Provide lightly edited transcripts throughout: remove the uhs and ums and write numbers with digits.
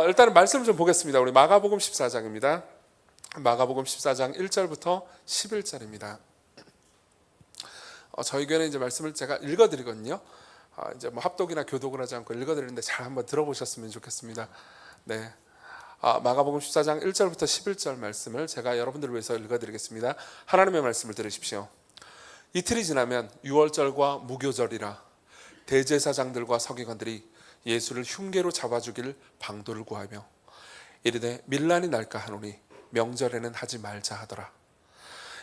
일단은 말씀을 좀 보겠습니다. 우리 마가복음 14장입니다. 마가복음 14장 1절부터 11절입니다. 저희 교회는 이제 말씀을 제가 읽어드리거든요. 이제 뭐 합독이나 교독을 하지 않고 읽어드리는데 잘 한번 들어보셨으면 좋겠습니다. 네. 마가복음 14장 1절부터 11절 말씀을 제가 여러분들을 위해서 읽어드리겠습니다. 하나님의 말씀을 들으십시오. 이틀이 지나면 유월절과 무교절이라 대제사장들과 서기관들이 예수를 흉계로 잡아주길 방도를 구하며 이르되 밀란이 날까 하노니 명절에는 하지 말자 하더라.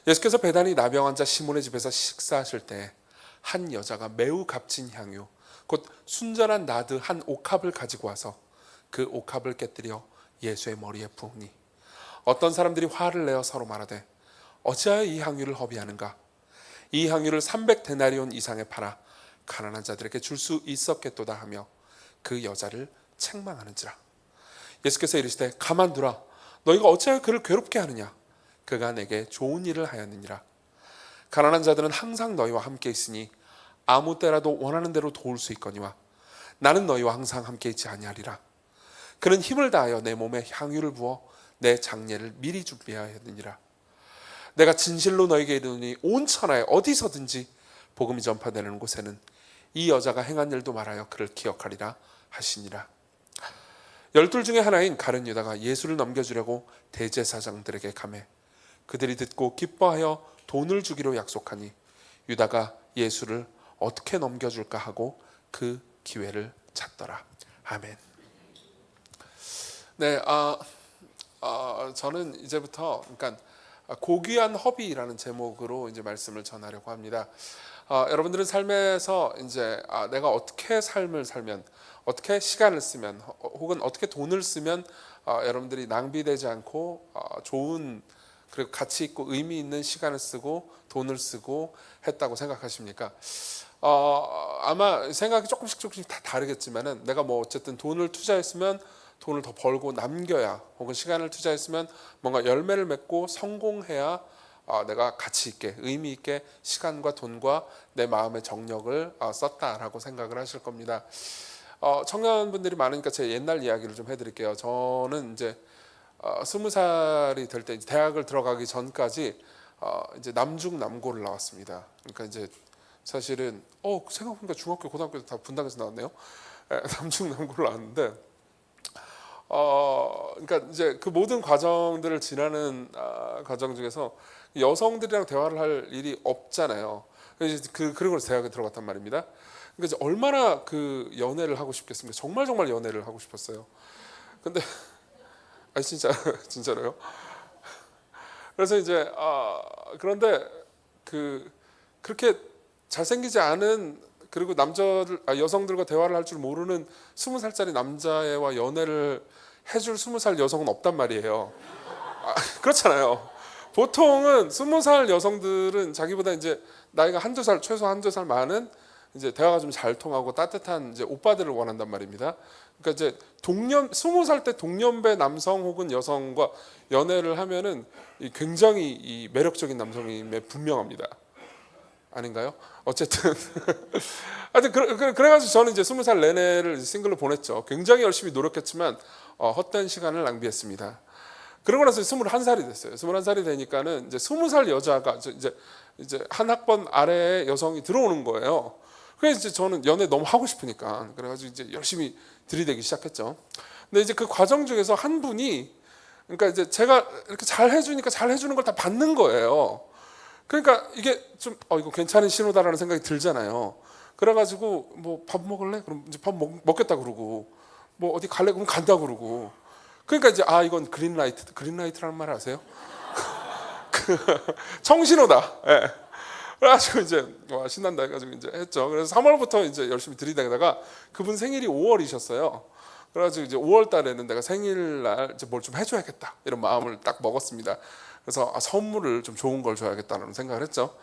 예수께서 베다니 나병 환자 시몬의 집에서 식사하실 때 한 여자가 매우 값진 향유 곧 순전한 나드 한 옥합을 가지고 와서 그 옥합을 깨뜨려 예수의 머리에 부으니 어떤 사람들이 화를 내어 서로 말하되 어찌하여 이 향유를 허비하는가? 이 향유를 300데나리온 이상에 팔아 가난한 자들에게 줄 수 있었겠도다 하며 그 여자를 책망하는지라. 예수께서 이르시되 가만두라. 너희가 어찌하여 그를 괴롭게 하느냐? 그가 내게 좋은 일을 하였느니라. 가난한 자들은 항상 너희와 함께 있으니 아무 때라도 원하는 대로 도울 수 있거니와 나는 너희와 항상 함께 있지 아니하리라. 그는 힘을 다하여 내 몸에 향유를 부어 내 장례를 미리 준비하였느니라. 내가 진실로 너희에게 이르노니 온 천하에 어디서든지 복음이 전파되는 곳에는 이 여자가 행한 일도 말하여 그를 기억하리라 하시니라. 12 중에 하나인 가룟 유다가 예수를 넘겨주려고 대제사장들에게 가매 그들이 듣고 기뻐하여 돈을 주기로 약속하니 유다가 예수를 어떻게 넘겨줄까 하고 그 기회를 찾더라. 아멘. 네, 저는 이제부터 그러니까 고귀한 허비라는 제목으로 이제 말씀을 전하려고 합니다. 여러분들은 삶에서 이제 내가 어떻게 삶을 살면, 어떻게 시간을 쓰면, 혹은 어떻게 돈을 쓰면 여러분들이 낭비되지 않고 좋은 그리고 가치 있고 의미 있는 시간을 쓰고 돈을 쓰고 했다고 생각하십니까? 아마 생각이 조금씩 다 다르겠지만은 내가 뭐 어쨌든 돈을 투자했으면 돈을 더 벌고 남겨야, 혹은 시간을 투자했으면 뭔가 열매를 맺고 성공해야 내가 가치 있게 의미 있게 시간과 돈과 내 마음의 정력을 썼다라고 생각을 하실 겁니다. 청년분들이 많으니까 제 옛날 이야기를 좀 해드릴게요. 저는 이제 20살이 될 때 대학을 들어가기 전까지 이제 남중남고를 나왔습니다. 그러니까 이제 사실은 생각해보니까 중학교 고등학교 다 분당에서 나왔네요. 남중남고를 나왔는데 그러니까 이제 그 모든 과정들을 지나는 과정 중에서 여성들이랑 대화를 할 일이 없잖아요. 그리고 대학에 들어갔단 말입니다. 그러니까 이제 얼마나 그 연애를 하고 싶겠습니까? 정말 연애를 하고 싶었어요. 근데 진짜로요. 그래서 이제 그런데 그렇게 잘생기지 않은 그리고 여성들과 대화를 할 줄 모르는 20살짜리 남자애와 연애를 해줄 20살 여성은 없단 말이에요. 그렇잖아요. 보통은 20살 여성들은 자기보다 이제 나이가 최소 한두 살 많은 이제 대화가 좀 잘 통하고 따뜻한 이제 오빠들을 원한단 말입니다. 그러니까 이제 20살 때 동년배 남성 혹은 여성과 연애를 하면은 굉장히 이 매력적인 남성임에 분명합니다. 아닌가요? 어쨌든 하여튼 그래가지고 저는 이제 20살 내내를 싱글로 보냈죠. 굉장히 열심히 노력했지만 헛된 시간을 낭비했습니다. 그러고 나서 21살이 됐어요. 21살이 되니까는 이제 20살 여자가 이제 한 학번 아래의 여성이 들어오는 거예요. 그래서 이제 저는 연애 너무 하고 싶으니까 그래가지고 이제 열심히 들이대기 시작했죠. 근데 이제 그 과정 중에서 한 분이 그러니까 이제 제가 이렇게 잘 해주니까 잘 해주는 걸 다 받는 거예요. 그러니까 이게 좀 이거 괜찮은 신호다라는 생각이 들잖아요. 그래가지고 뭐 밥 먹을래? 그럼 이제 밥 먹겠다 그러고 뭐 어디 갈래? 그럼 간다 그러고 그러니까 이제 이건 그린라이트라는 말 아세요? 청신호다. 예. 그래가지고 이제 신난다 해가지고 이제 했죠. 그래서 3월부터 이제 열심히 들이대다가 그분 생일이 5월이셨어요. 그래가지고 이제 5월 달에는 내가 생일날 이제 뭘 좀 해줘야겠다 이런 마음을 딱 먹었습니다. 그래서 선물을 좀 좋은 걸 줘야겠다는 생각을 했죠.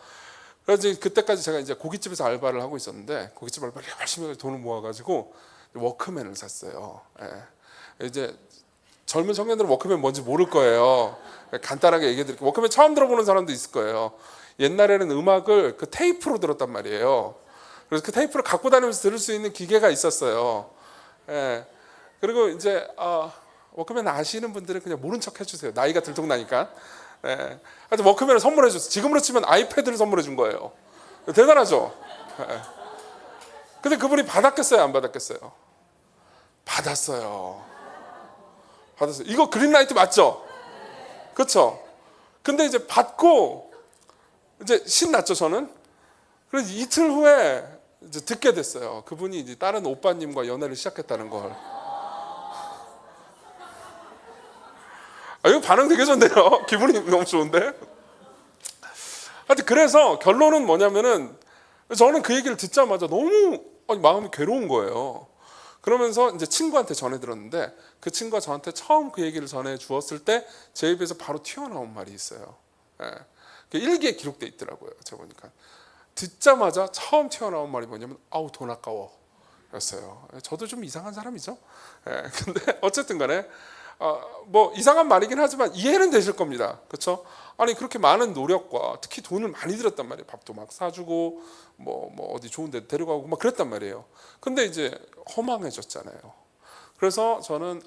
그래서 이제 그때까지 제가 이제 고깃집에서 알바를 하고 있었는데 고깃집 알바를 열심히 해서 돈을 모아가지고 워크맨을 샀어요. 예. 이제 젊은 청년들은 워크맨 뭔지 모를 거예요. 간단하게 얘기해드릴게요. 워크맨 처음 들어보는 사람도 있을 거예요. 옛날에는 음악을 그 테이프로 들었단 말이에요. 그래서 그 테이프를 갖고 다니면서 들을 수 있는 기계가 있었어요. 예. 그리고 이제 워크맨 아시는 분들은 그냥 모른 척 해주세요. 나이가 들통나니까. 예. 하여튼 워크맨을 선물해 줬어요. 지금으로 치면 아이패드를 선물해 준 거예요. 대단하죠. 예. 근데 그분이 받았겠어요, 안 받았겠어요? 받았어요. 받았어요. 이거 그린라이트 맞죠? 그렇죠? 근데 이제 받고 이제 신났죠, 저는. 그래서 이틀 후에 이제 듣게 됐어요. 그분이 이제 다른 오빠님과 연애를 시작했다는 걸. 이거 반응 되게 좋네요. 기분이 너무 좋은데. 하여튼 그래서 결론은 뭐냐면은 저는 그 얘기를 듣자마자 너무 마음이 괴로운 거예요. 그러면서 이제 친구한테 전해 들었는데 그 친구가 저한테 처음 그 얘기를 전해 주었을 때 제 입에서 바로 튀어나온 말이 있어요. 예. 그 일기에 기록돼 있더라고요. 제가 보니까 듣자마자 처음 튀어나온 말이 뭐냐면 아우 돈 아까워 였어요. 저도 좀 이상한 사람이죠. 예. 근데 어쨌든 간에 뭐 이상한 말이긴 하지만 이해는 되실 겁니다. 그렇죠? 아니 그렇게 많은 노력과 특히 돈을 많이 들였단 말이에요. 밥도 막 사주고 뭐 어디 좋은 데 데려가고 막 그랬단 말이에요. 근데 이제 허망해졌잖아요. 그래서 저는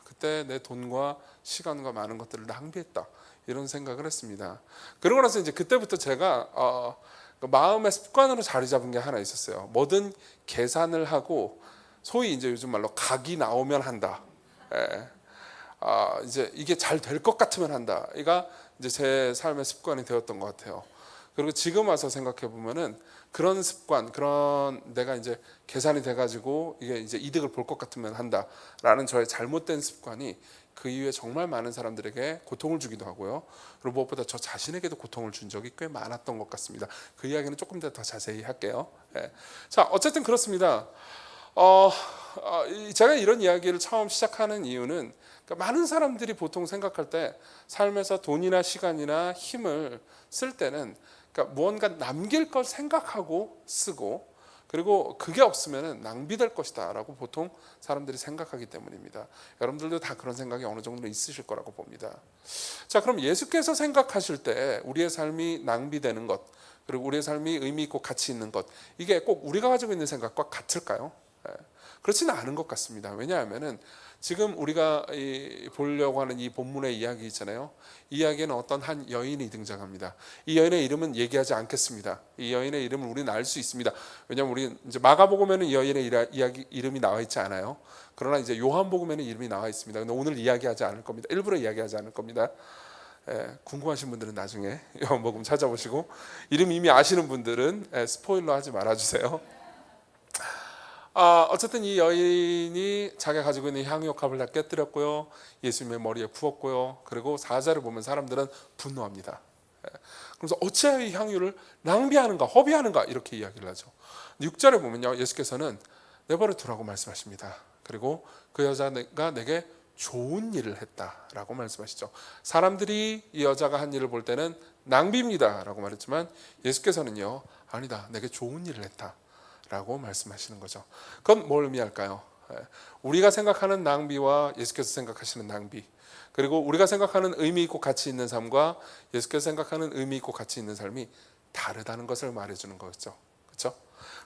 그때 내 돈과 시간과 많은 것들을 낭비했다 이런 생각을 했습니다. 그러고 나서 이제 그때부터 제가 마음의 습관으로 자리 잡은 게 하나 있었어요. 뭐든 계산을 하고 소위 이제 요즘 말로 각이 나오면 한다. 예. 이제 이게 잘 될 것 같으면 한다. 이가 이제 제 삶의 습관이 되었던 것 같아요. 그리고 지금 와서 생각해 보면은 그런 습관, 그런 내가 이제 계산이 돼가지고 이게 이제 이득을 볼 것 같으면 한다라는 저의 잘못된 습관이 그 이후에 정말 많은 사람들에게 고통을 주기도 하고요. 그리고 무엇보다 저 자신에게도 고통을 준 적이 꽤 많았던 것 같습니다. 그 이야기는 조금 더 자세히 할게요. 네. 자, 어쨌든 그렇습니다. 제가 이런 이야기를 처음 시작하는 이유는 그러니까 많은 사람들이 보통 생각할 때 삶에서 돈이나 시간이나 힘을 쓸 때는 그러니까 무언가 남길 걸 생각하고 쓰고 그리고 그게 없으면 낭비될 것이다 라고 보통 사람들이 생각하기 때문입니다. 여러분들도 다 그런 생각이 어느 정도 있으실 거라고 봅니다. 자, 그럼 예수께서 생각하실 때 우리의 삶이 낭비되는 것 그리고 우리의 삶이 의미 있고 가치 있는 것 이게 꼭 우리가 가지고 있는 생각과 같을까요? 그렇지는 않은 것 같습니다. 왜냐하면은 지금 우리가 보려고 하는 이 본문의 이야기 있잖아요. 이 이야기에는 어떤 한 여인이 등장합니다. 이 여인의 이름은 얘기하지 않겠습니다. 이 여인의 이름을 우리는 알 수 있습니다. 왜냐하면 우리 이제 마가복음에는 이 여인의 이름이 나와 있지 않아요. 그러나 이제 요한복음에는 이름이 나와 있습니다. 근데 오늘 이야기하지 않을 겁니다. 일부러 이야기하지 않을 겁니다. 궁금하신 분들은 나중에 요한복음 찾아보시고 이름 이미 아시는 분들은 스포일러 하지 말아주세요. 어쨌든 이 여인이 자기가 가지고 있는 향유옥합을 다 깨뜨렸고요. 예수님의 머리에 부었고요. 그리고 4절을 보면 사람들은 분노합니다. 그래서 어찌하여 이 향유를 낭비하는가 허비하는가 이렇게 이야기를 하죠. 6절에 보면요. 예수께서는 내버려 두라고 말씀하십니다. 그리고 그 여자가 내게 좋은 일을 했다라고 말씀하시죠. 사람들이 이 여자가 한 일을 볼 때는 낭비입니다 라고 말했지만 예수께서는요. 아니다. 내게 좋은 일을 했다. 라고 말씀하시는 거죠. 그건 뭘 의미할까요? 우리가 생각하는 낭비와 예수께서 생각하시는 낭비 그리고 우리가 생각하는 의미 있고 가치 있는 삶과 예수께서 생각하는 의미 있고 가치 있는 삶이 다르다는 것을 말해주는 거죠. 그렇죠?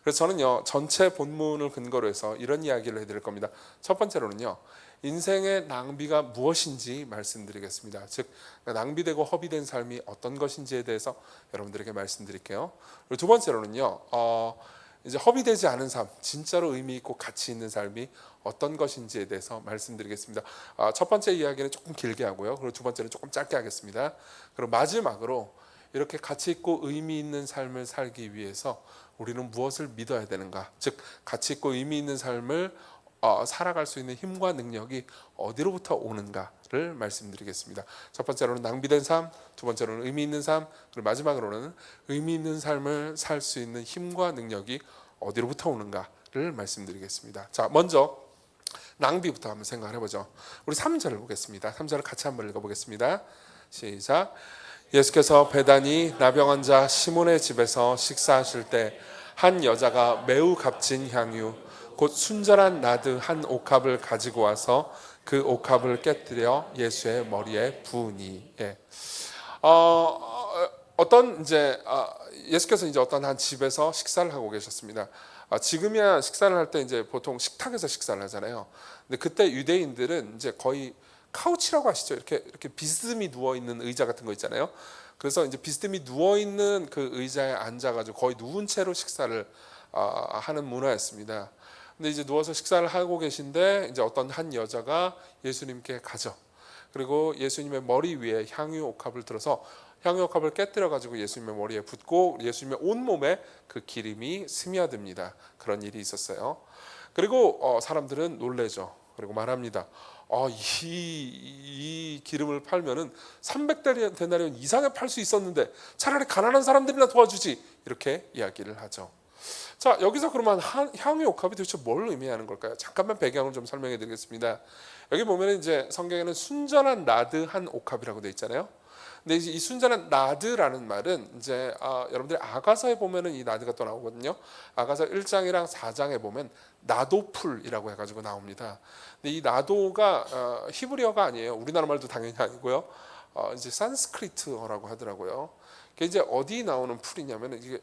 그래서 저는요 전체 본문을 근거로 해서 이런 이야기를 해드릴 겁니다. 첫 번째로는요 인생의 낭비가 무엇인지 말씀드리겠습니다. 즉 낭비되고 허비된 삶이 어떤 것인지에 대해서 여러분들에게 말씀드릴게요. 그리고 두 번째로는요 이제 허비되지 않은 삶, 진짜로 의미 있고 가치 있는 삶이 어떤 것인지에 대해서 말씀드리겠습니다. 첫 번째 이야기는 조금 길게 하고요. 그리고 두 번째는 조금 짧게 하겠습니다. 그리고 마지막으로 이렇게 가치 있고 의미 있는 삶을 살기 위해서 우리는 무엇을 믿어야 되는가? 즉 가치 있고 의미 있는 삶을 살아갈 수 있는 힘과 능력이 어디로부터 오는가를 말씀드리겠습니다. 첫 번째로는 낭비된 삶, 두 번째로는 의미 있는 삶, 그리고 마지막으로는 의미 있는 삶을 살 수 있는 힘과 능력이 어디로부터 오는가를 말씀드리겠습니다. 자, 먼저 낭비부터 한번 생각을 해보죠. 우리 3절을 보겠습니다. 3절을 같이 한번 읽어보겠습니다. 시작. 예수께서 베다니 나병 환자 시몬의 집에서 식사하실 때 한 여자가 매우 값진 향유 곧 순전한 나드 한 옥합을 가지고 와서 그 옥합을 깨뜨려 예수의 머리에 부으니. 어떤 이제 예수께서 이제 어떤 한 집에서 식사를 하고 계셨습니다. 지금이야 식사를 할 때 이제 보통 식탁에서 식사를 하잖아요. 근데 그때 유대인들은 이제 거의 카우치라고 하시죠. 이렇게 비스듬히 누워 있는 의자 같은 거 있잖아요. 그래서 이제 비스듬히 누워 있는 그 의자에 앉아가지고 거의 누운 채로 식사를 하는 문화였습니다. 근데 이제 누워서 식사를 하고 계신데 이제 어떤 한 여자가 예수님께 가죠. 그리고 예수님의 머리 위에 향유 옥합을 들어서 향유 옥합을 깨뜨려 가지고 예수님의 머리에 붓고 예수님의 온 몸에 그 기름이 스며듭니다. 그런 일이 있었어요. 그리고 사람들은 놀래죠. 그리고 말합니다. 이 기름을 팔면은 300데나리온 이상에 팔 수 있었는데 차라리 가난한 사람들이나 도와주지, 이렇게 이야기를 하죠. 자, 여기서 그러면 향유 옥합이 도대체 뭘 의미하는 걸까요? 잠깐만 배경을 좀 설명해 드리겠습니다. 여기 보면 이제 성경에는 순전한 나드 한 옥합이라고 되어 있잖아요. 근데 이 순전한 나드라는 말은 이제 여러분들이 아가서에 보면은 이 나드가 또 나오거든요. 아가서 1장이랑 4장에 보면 나도풀이라고 해가지고 나옵니다. 근데 이 나도가 히브리어가 아니에요. 우리나라 말도 당연히 아니고요. 이제 산스크리트어라고 하더라고요. 그게 이제 어디 나오는 풀이냐면은 이게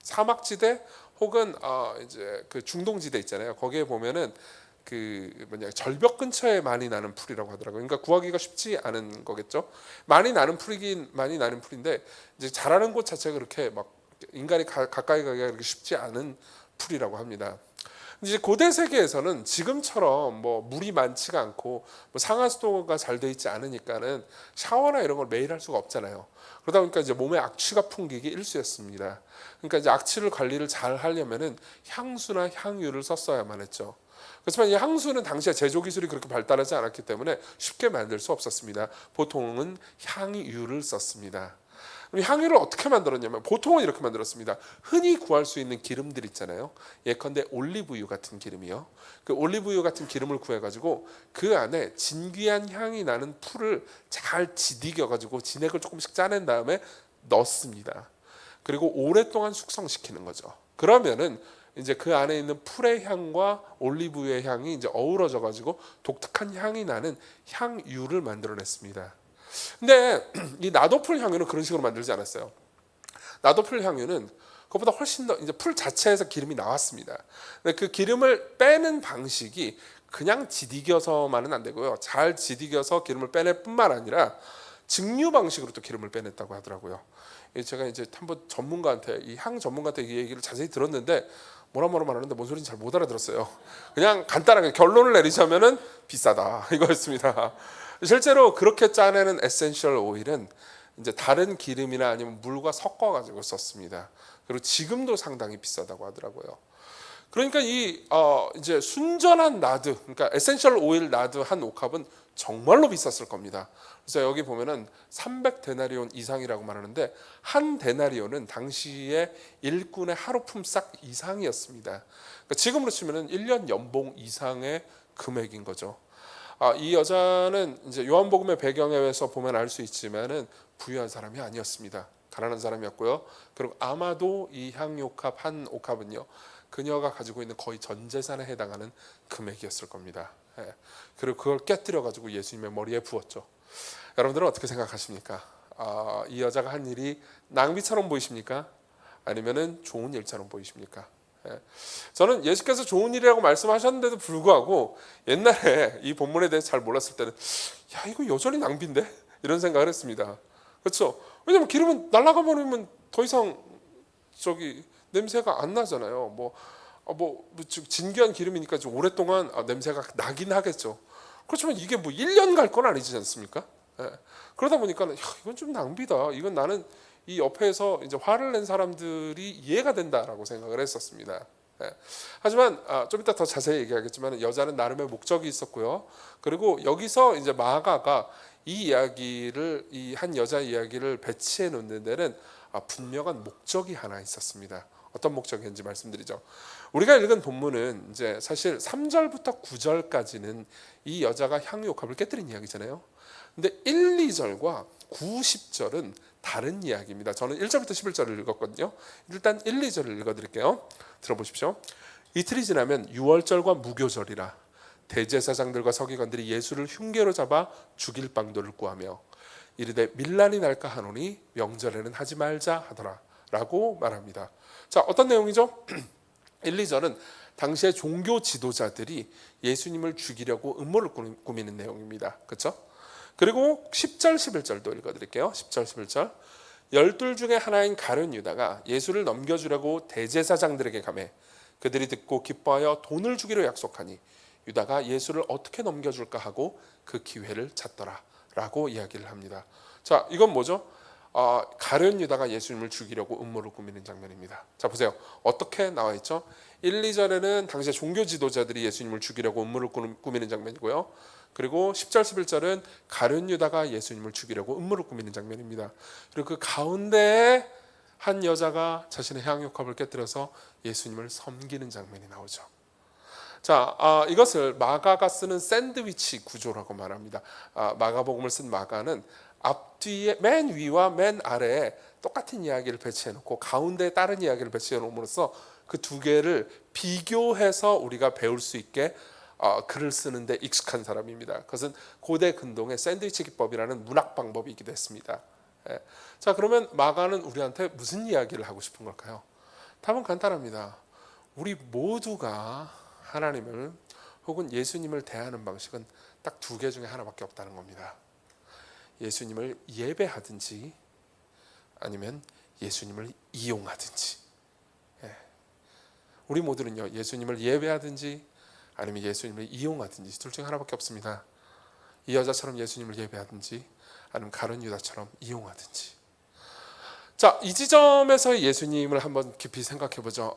사막지대 혹은 이제 그 중동지대 있잖아요. 거기에 보면은 절벽 근처에 많이 나는 풀이라고 하더라고요. 그러니까 구하기가 쉽지 않은 거겠죠. 많이 나는 풀인데 이제 자라는 곳 자체가 그렇게 막 인간이 가까이 가기가 그렇게 쉽지 않은 풀이라고 합니다. 이제 고대 세계에서는 지금처럼 뭐 물이 많지가 않고 뭐 상하수도가 잘 돼 있지 않으니까는 샤워나 이런 걸 매일 할 수가 없잖아요. 그러다 보니까 이제 몸에 악취가 풍기기 일쑤였습니다. 그러니까 이제 악취를 관리를 잘 하려면은 향수나 향유를 썼어야만 했죠. 그렇지만 이 향수는 당시에 제조 기술이 그렇게 발달하지 않았기 때문에 쉽게 만들 수 없었습니다. 보통은 향유를 썼습니다. 향유를 어떻게 만들었냐면 보통은 이렇게 만들었습니다. 흔히 구할 수 있는 기름들 있잖아요. 예컨대 올리브유 같은 기름이요. 그 올리브유 같은 기름을 구해가지고 그 안에 진귀한 향이 나는 풀을 잘 지디겨가지고 진액을 조금씩 짜낸 다음에 넣습니다. 그리고 오랫동안 숙성시키는 거죠. 그러면은 이제 그 안에 있는 풀의 향과 올리브유의 향이 이제 어우러져 가지고 독특한 향이 나는 향유를 만들어냈습니다. 근데 이 나도풀 향유는 그런 식으로 만들지 않았어요. 나도풀 향유는 그것보다 훨씬 더 이제 풀 자체에서 기름이 나왔습니다. 근데 그 기름을 빼는 방식이 그냥 지디겨서만은 안 되고요. 잘 지디겨서 기름을 빼낼 뿐만 아니라 증류 방식으로 또 기름을 빼냈다고 하더라고요. 제가 이제 한번 전문가한테 이 향 전문가한테 이 얘기를 자세히 들었는데 뭐라 말하는데 뭔 소리인지 잘 못 알아들었어요. 그냥 간단하게 결론을 내리자면은 비싸다 이거였습니다. 실제로 그렇게 짜내는 에센셜 오일은 이제 다른 기름이나 아니면 물과 섞어 가지고 썼습니다. 그리고 지금도 상당히 비싸다고 하더라고요. 그러니까 이제 순전한 나드, 그러니까 에센셜 오일 나드 한 옥합은 정말로 비쌌을 겁니다. 그래서 여기 보면은 300데나리온 이상이라고 말하는데 한 데나리온은 당시에 일꾼의 하루 품삯 이상이었습니다. 그러니까 지금으로 치면은 1년 연봉 이상의 금액인 거죠. 이 여자는 이제 요한복음의 배경에서 보면 알 수 있지만은 부유한 사람이 아니었습니다. 가난한 사람이었고요. 그리고 아마도 이 향유옥합 한 옥합은요, 그녀가 가지고 있는 거의 전 재산에 해당하는 금액이었을 겁니다. 그리고 그걸 깨뜨려 가지고 예수님의 머리에 부었죠. 여러분들은 어떻게 생각하십니까? 이 여자가 한 일이 낭비처럼 보이십니까? 아니면은 좋은 일처럼 보이십니까? 저는 예수께서 좋은 일이라고 말씀하셨는데도 불구하고 옛날에 이 본문에 대해서 잘 몰랐을 때는 야, 이거 여전히 낭비인데? 이런 생각을 했습니다. 그렇죠? 왜냐면 기름은 날아가 버리면 더 이상 냄새가 안 나잖아요. 진귀한 기름이니까 좀 오랫동안 냄새가 나긴 하겠죠. 그렇지만 이게 1년 갈 건 아니지 않습니까? 그러다 보니까 이건 좀 낭비다. 이건 나는 이 옆에서 이제 화를 낸 사람들이 이해가 된다라고 생각을 했었습니다. 하지만 좀 이따 더 자세히 얘기하겠지만 여자는 나름의 목적이 있었고요. 그리고 여기서 이제 마가가 이 한 여자 이야기를 배치해 놓는 데는 분명한 목적이 하나 있었습니다. 어떤 목적인지 말씀드리죠. 우리가 읽은 본문은 이제 사실 3절부터 9절까지는 이 여자가 향유옥합을 깨뜨린 이야기잖아요. 근데 1, 2절과 9, 10절은 다른 이야기입니다. 저는 1절부터 11절을 읽었거든요. 일단 1, 2절을 읽어드릴게요. 들어보십시오. 이틀이 지나면 유월절과 무교절이라 대제사장들과 서기관들이 예수를 흉계로 잡아 죽일 방도를 구하며 이르되 밀란이 날까 하노니 명절에는 하지 말자 하더라 라고 말합니다. 자, 어떤 내용이죠? 1, 2절은 당시의 종교 지도자들이 예수님을 죽이려고 음모를 꾸미는 내용입니다. 그렇죠? 그리고 10절, 11절도 읽어드릴게요. 10절, 11절. 12 중에 하나인 가룟 유다가 예수를 넘겨주려고 대제사장들에게 가매 그들이 듣고 기뻐하여 돈을 주기로 약속하니 유다가 예수를 어떻게 넘겨줄까 하고 그 기회를 찾더라 라고 이야기를 합니다. 자, 이건 뭐죠? 가룟 유다가 예수님을 죽이려고 음모를 꾸미는 장면입니다. 자, 보세요. 어떻게 나와 있죠? 1, 2절에는 당시의 종교 지도자들이 예수님을 죽이려고 음모를 꾸미는 장면이고요. 그리고 10절, 11절은 가룟 유다가 예수님을 죽이려고 음모를 꾸미는 장면입니다. 그리고 그 가운데에 한 여자가 자신의 향유컵을 깨뜨려서 예수님을 섬기는 장면이 나오죠. 자, 이것을 마가가 쓰는 샌드위치 구조라고 말합니다. 마가복음을 쓴 마가는 앞뒤에 맨 위와 맨 아래에 똑같은 이야기를 배치해 놓고 가운데에 다른 이야기를 배치해 놓음으로써 그 두 개를 비교해서 우리가 배울 수 있게 글을 쓰는데 익숙한 사람입니다. 그것은 고대 근동의 샌드위치 기법이라는 문학 방법이기도 했습니다. 예. 자, 그러면 마가는 우리한테 무슨 이야기를 하고 싶은 걸까요? 답은 간단합니다. 우리 모두가 하나님을 혹은 예수님을 대하는 방식은 딱 두 개 중에 하나밖에 없다는 겁니다. 예수님을 예배하든지 아니면 예수님을 이용하든지. 예. 우리 모두는요, 예수님을 예배하든지 아니면 예수님을 이용하든지 둘 중에 하나밖에 없습니다. 이 여자처럼 예수님을 예배하든지 아니면 가룟 유다처럼 이용하든지. 자, 이 지점에서 예수님을 한번 깊이 생각해 보죠.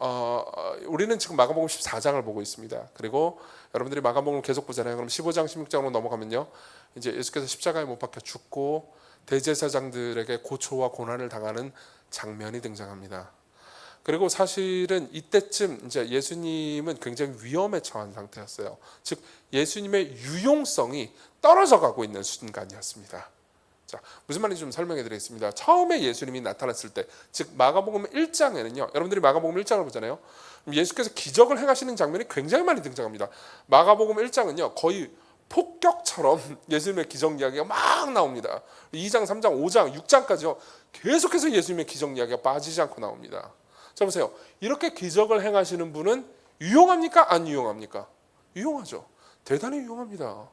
우리는 지금 마가복음 14장을 보고 있습니다. 그리고 여러분들이 마가복음을 계속 보잖아요. 그럼 15장, 16장으로 넘어가면요, 이제 예수께서 십자가에 못 박혀 죽고 대제사장들에게 고초와 고난을 당하는 장면이 등장합니다. 그리고 사실은 이때쯤 이제 예수님은 굉장히 위험에 처한 상태였어요. 즉 예수님의 유용성이 떨어져 가고 있는 순간이었습니다. 자, 무슨 말인지 좀 설명해 드리겠습니다. 처음에 예수님이 나타났을 때, 즉 마가복음 1장에는요. 여러분들이 마가복음 1장을 보잖아요. 예수께서 기적을 행하시는 장면이 굉장히 많이 등장합니다. 마가복음 1장은요. 거의 폭격처럼 예수님의 기적 이야기가 막 나옵니다. 2장, 3장, 5장, 6장까지요. 계속해서 예수님의 기적 이야기가 빠지지 않고 나옵니다. 자, 보세요. 이렇게 기적을 행하시는 분은 유용합니까? 안 유용합니까? 유용하죠. 대단히 유용합니다.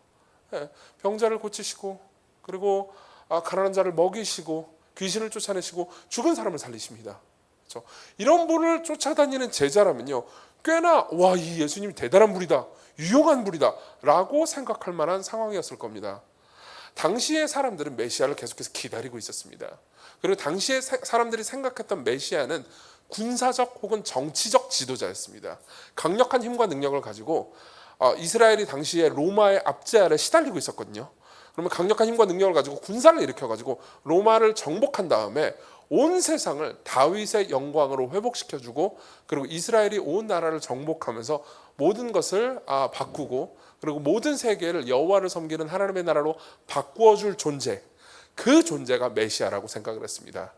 네, 병자를 고치시고, 그리고 가난한 자를 먹이시고, 귀신을 쫓아내시고, 죽은 사람을 살리십니다. 그렇죠? 이런 분을 쫓아다니는 제자라면요, 꽤나 와, 이 예수님이 대단한 분이다, 유용한 분이다 라고 생각할 만한 상황이었을 겁니다. 당시의 사람들은 메시아를 계속해서 기다리고 있었습니다. 그리고 당시의 사람들이 생각했던 메시아는 군사적 혹은 정치적 지도자였습니다. 강력한 힘과 능력을 가지고 이스라엘이 당시에 로마의 압제 아래 시달리고 있었거든요. 그러면 강력한 힘과 능력을 가지고 군사를 일으켜가지고 로마를 정복한 다음에 온 세상을 다윗의 영광으로 회복시켜주고, 그리고 이스라엘이 온 나라를 정복하면서 모든 것을 바꾸고, 그리고 모든 세계를 여호와를 섬기는 하나님의 나라로 바꾸어줄 존재, 그 존재가 메시아라고 생각을 했습니다.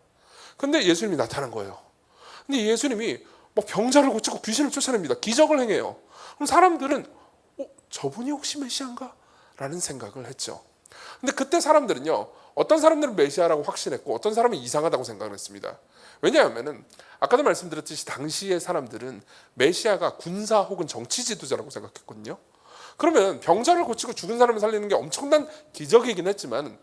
근데 예수님이 나타난 거예요. 근데 예수님이 병자를 고치고 귀신을 쫓아냅니다. 기적을 행해요. 그럼 사람들은 저분이 혹시 메시아인가? 라는 생각을 했죠. 근데 그때 사람들은요, 어떤 사람들은 메시아라고 확신했고 어떤 사람은 이상하다고 생각을 했습니다. 왜냐하면 아까도 말씀드렸듯이 당시의 사람들은 메시아가 군사 혹은 정치 지도자라고 생각했거든요. 그러면 병자를 고치고 죽은 사람을 살리는 게 엄청난 기적이긴 했지만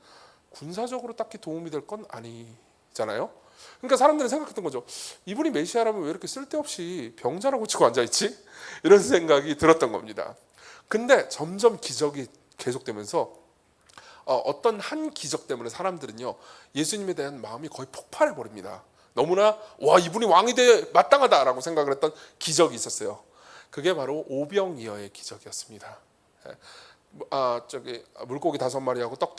군사적으로 딱히 도움이 될 건 아니잖아요. 그러니까 사람들은 생각했던 거죠. 이분이 메시아라면 왜 이렇게 쓸데없이 병자를 고치고 앉아있지? 이런 생각이 들었던 겁니다. 근데 점점 기적이 계속되면서 어떤 한 기적 때문에 사람들은요, 예수님에 대한 마음이 거의 폭발해 버립니다. 너무나 와, 이분이 왕이 돼 마땅하다라고 생각을 했던 기적이 있었어요. 그게 바로 오병이어의 기적이었습니다. 저기 물고기 5마리하고 떡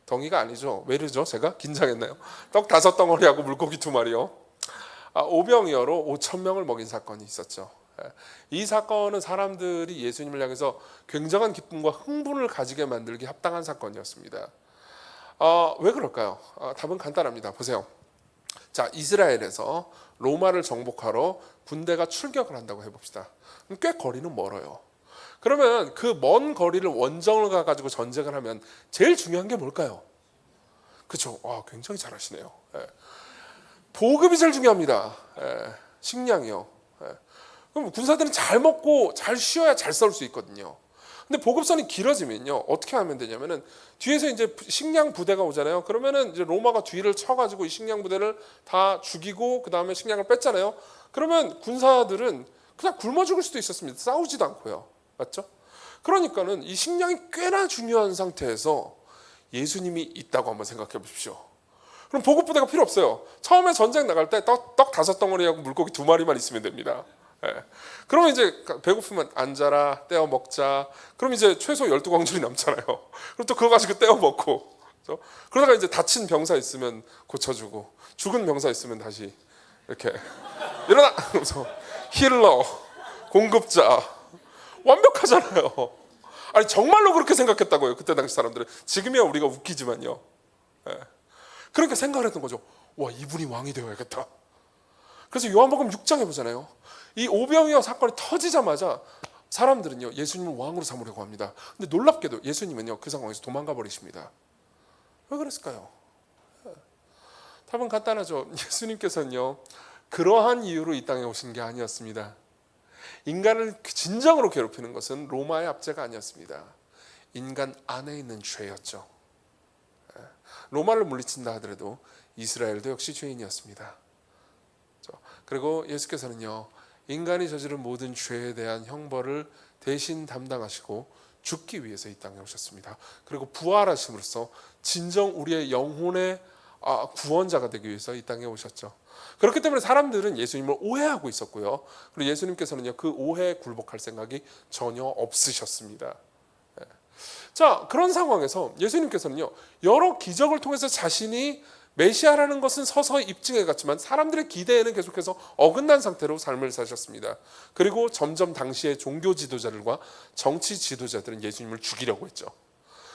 덩이가 아니죠. 왜 이러죠? 제가 긴장했나요? 떡 5덩어리하고 물고기 2마리요. 오병이어로 5,000명을 먹인 사건이 있었죠. 이 사건은 사람들이 예수님을 향해서 굉장한 기쁨과 흥분을 가지게 만들기 합당한 사건이었습니다. 왜 그럴까요? 답은 간단합니다. 보세요. 자, 이스라엘에서 로마를 정복하러 군대가 출격을 한다고 해봅시다. 꽤 거리는 멀어요. 그러면 그 먼 거리를 원정을 가가지고 전쟁을 하면 제일 중요한 게 뭘까요? 그렇죠. 굉장히 잘하시네요. 보급이 제일 중요합니다. 식량이요. 그럼 군사들은 잘 먹고 잘 쉬어야 잘 싸울 수 있거든요. 근데 보급선이 길어지면요, 어떻게 하면 되냐면은 뒤에서 이제 식량 부대가 오잖아요. 그러면은 이제 로마가 뒤를 쳐가지고 이 식량 부대를 다 죽이고 그 다음에 식량을 뺐잖아요. 그러면 군사들은 그냥 굶어 죽을 수도 있었습니다. 싸우지도 않고요, 맞죠? 그러니까는 이 식량이 꽤나 중요한 상태에서 예수님이 있다고 한번 생각해 보십시오. 그럼 보급 부대가 필요 없어요. 처음에 전쟁 나갈 때 떡 5덩어리하고 물고기 2마리만 있으면 됩니다. 그러면 이제 배고프면 앉아라, 떼어 먹자. 그럼 이제 최소 12광줄이 남잖아요. 그럼 또 그거 가지고 떼어 먹고. 그렇죠? 그러다가 이제 다친 병사 있으면 고쳐주고, 죽은 병사 있으면 다시 이렇게 일어나! 그러면서 힐러, 공급자. 완벽하잖아요. 아니 정말로 그렇게 생각했다고요. 그때 당시 사람들은. 지금이야 우리가 웃기지만요. 그러니까 생각을 했던 거죠. 와, 이분이 왕이 되어야겠다. 그래서 요한복음 6장에 보잖아요. 이 오병이어 사건이 터지자마자 사람들은요, 예수님을 왕으로 삼으려고 합니다. 근데 놀랍게도 예수님은요, 그 상황에서 도망가 버리십니다. 왜 그랬을까요? 답은 간단하죠. 예수님께서는요, 그러한 이유로 이 땅에 오신 게 아니었습니다. 인간을 진정으로 괴롭히는 것은 로마의 압제가 아니었습니다. 인간 안에 있는 죄였죠. 로마를 물리친다 하더라도 이스라엘도 역시 죄인이었습니다. 그리고 예수께서는요, 인간이 저지른 모든 죄에 대한 형벌을 대신 담당하시고 죽기 위해서 이 땅에 오셨습니다. 그리고 부활하심으로써 진정 우리의 영혼의 구원자가 되기 위해서 이 땅에 오셨죠. 그렇기 때문에 사람들은 예수님을 오해하고 있었고요. 그리고 예수님께서는요, 그 오해에 굴복할 생각이 전혀 없으셨습니다. 자, 그런 상황에서 예수님께서는요, 여러 기적을 통해서 자신이 메시아라는 것은 서서히 입증해 갔지만 사람들의 기대에는 계속해서 어긋난 상태로 삶을 사셨습니다. 그리고 점점 당시의 종교 지도자들과 정치 지도자들은 예수님을 죽이려고 했죠.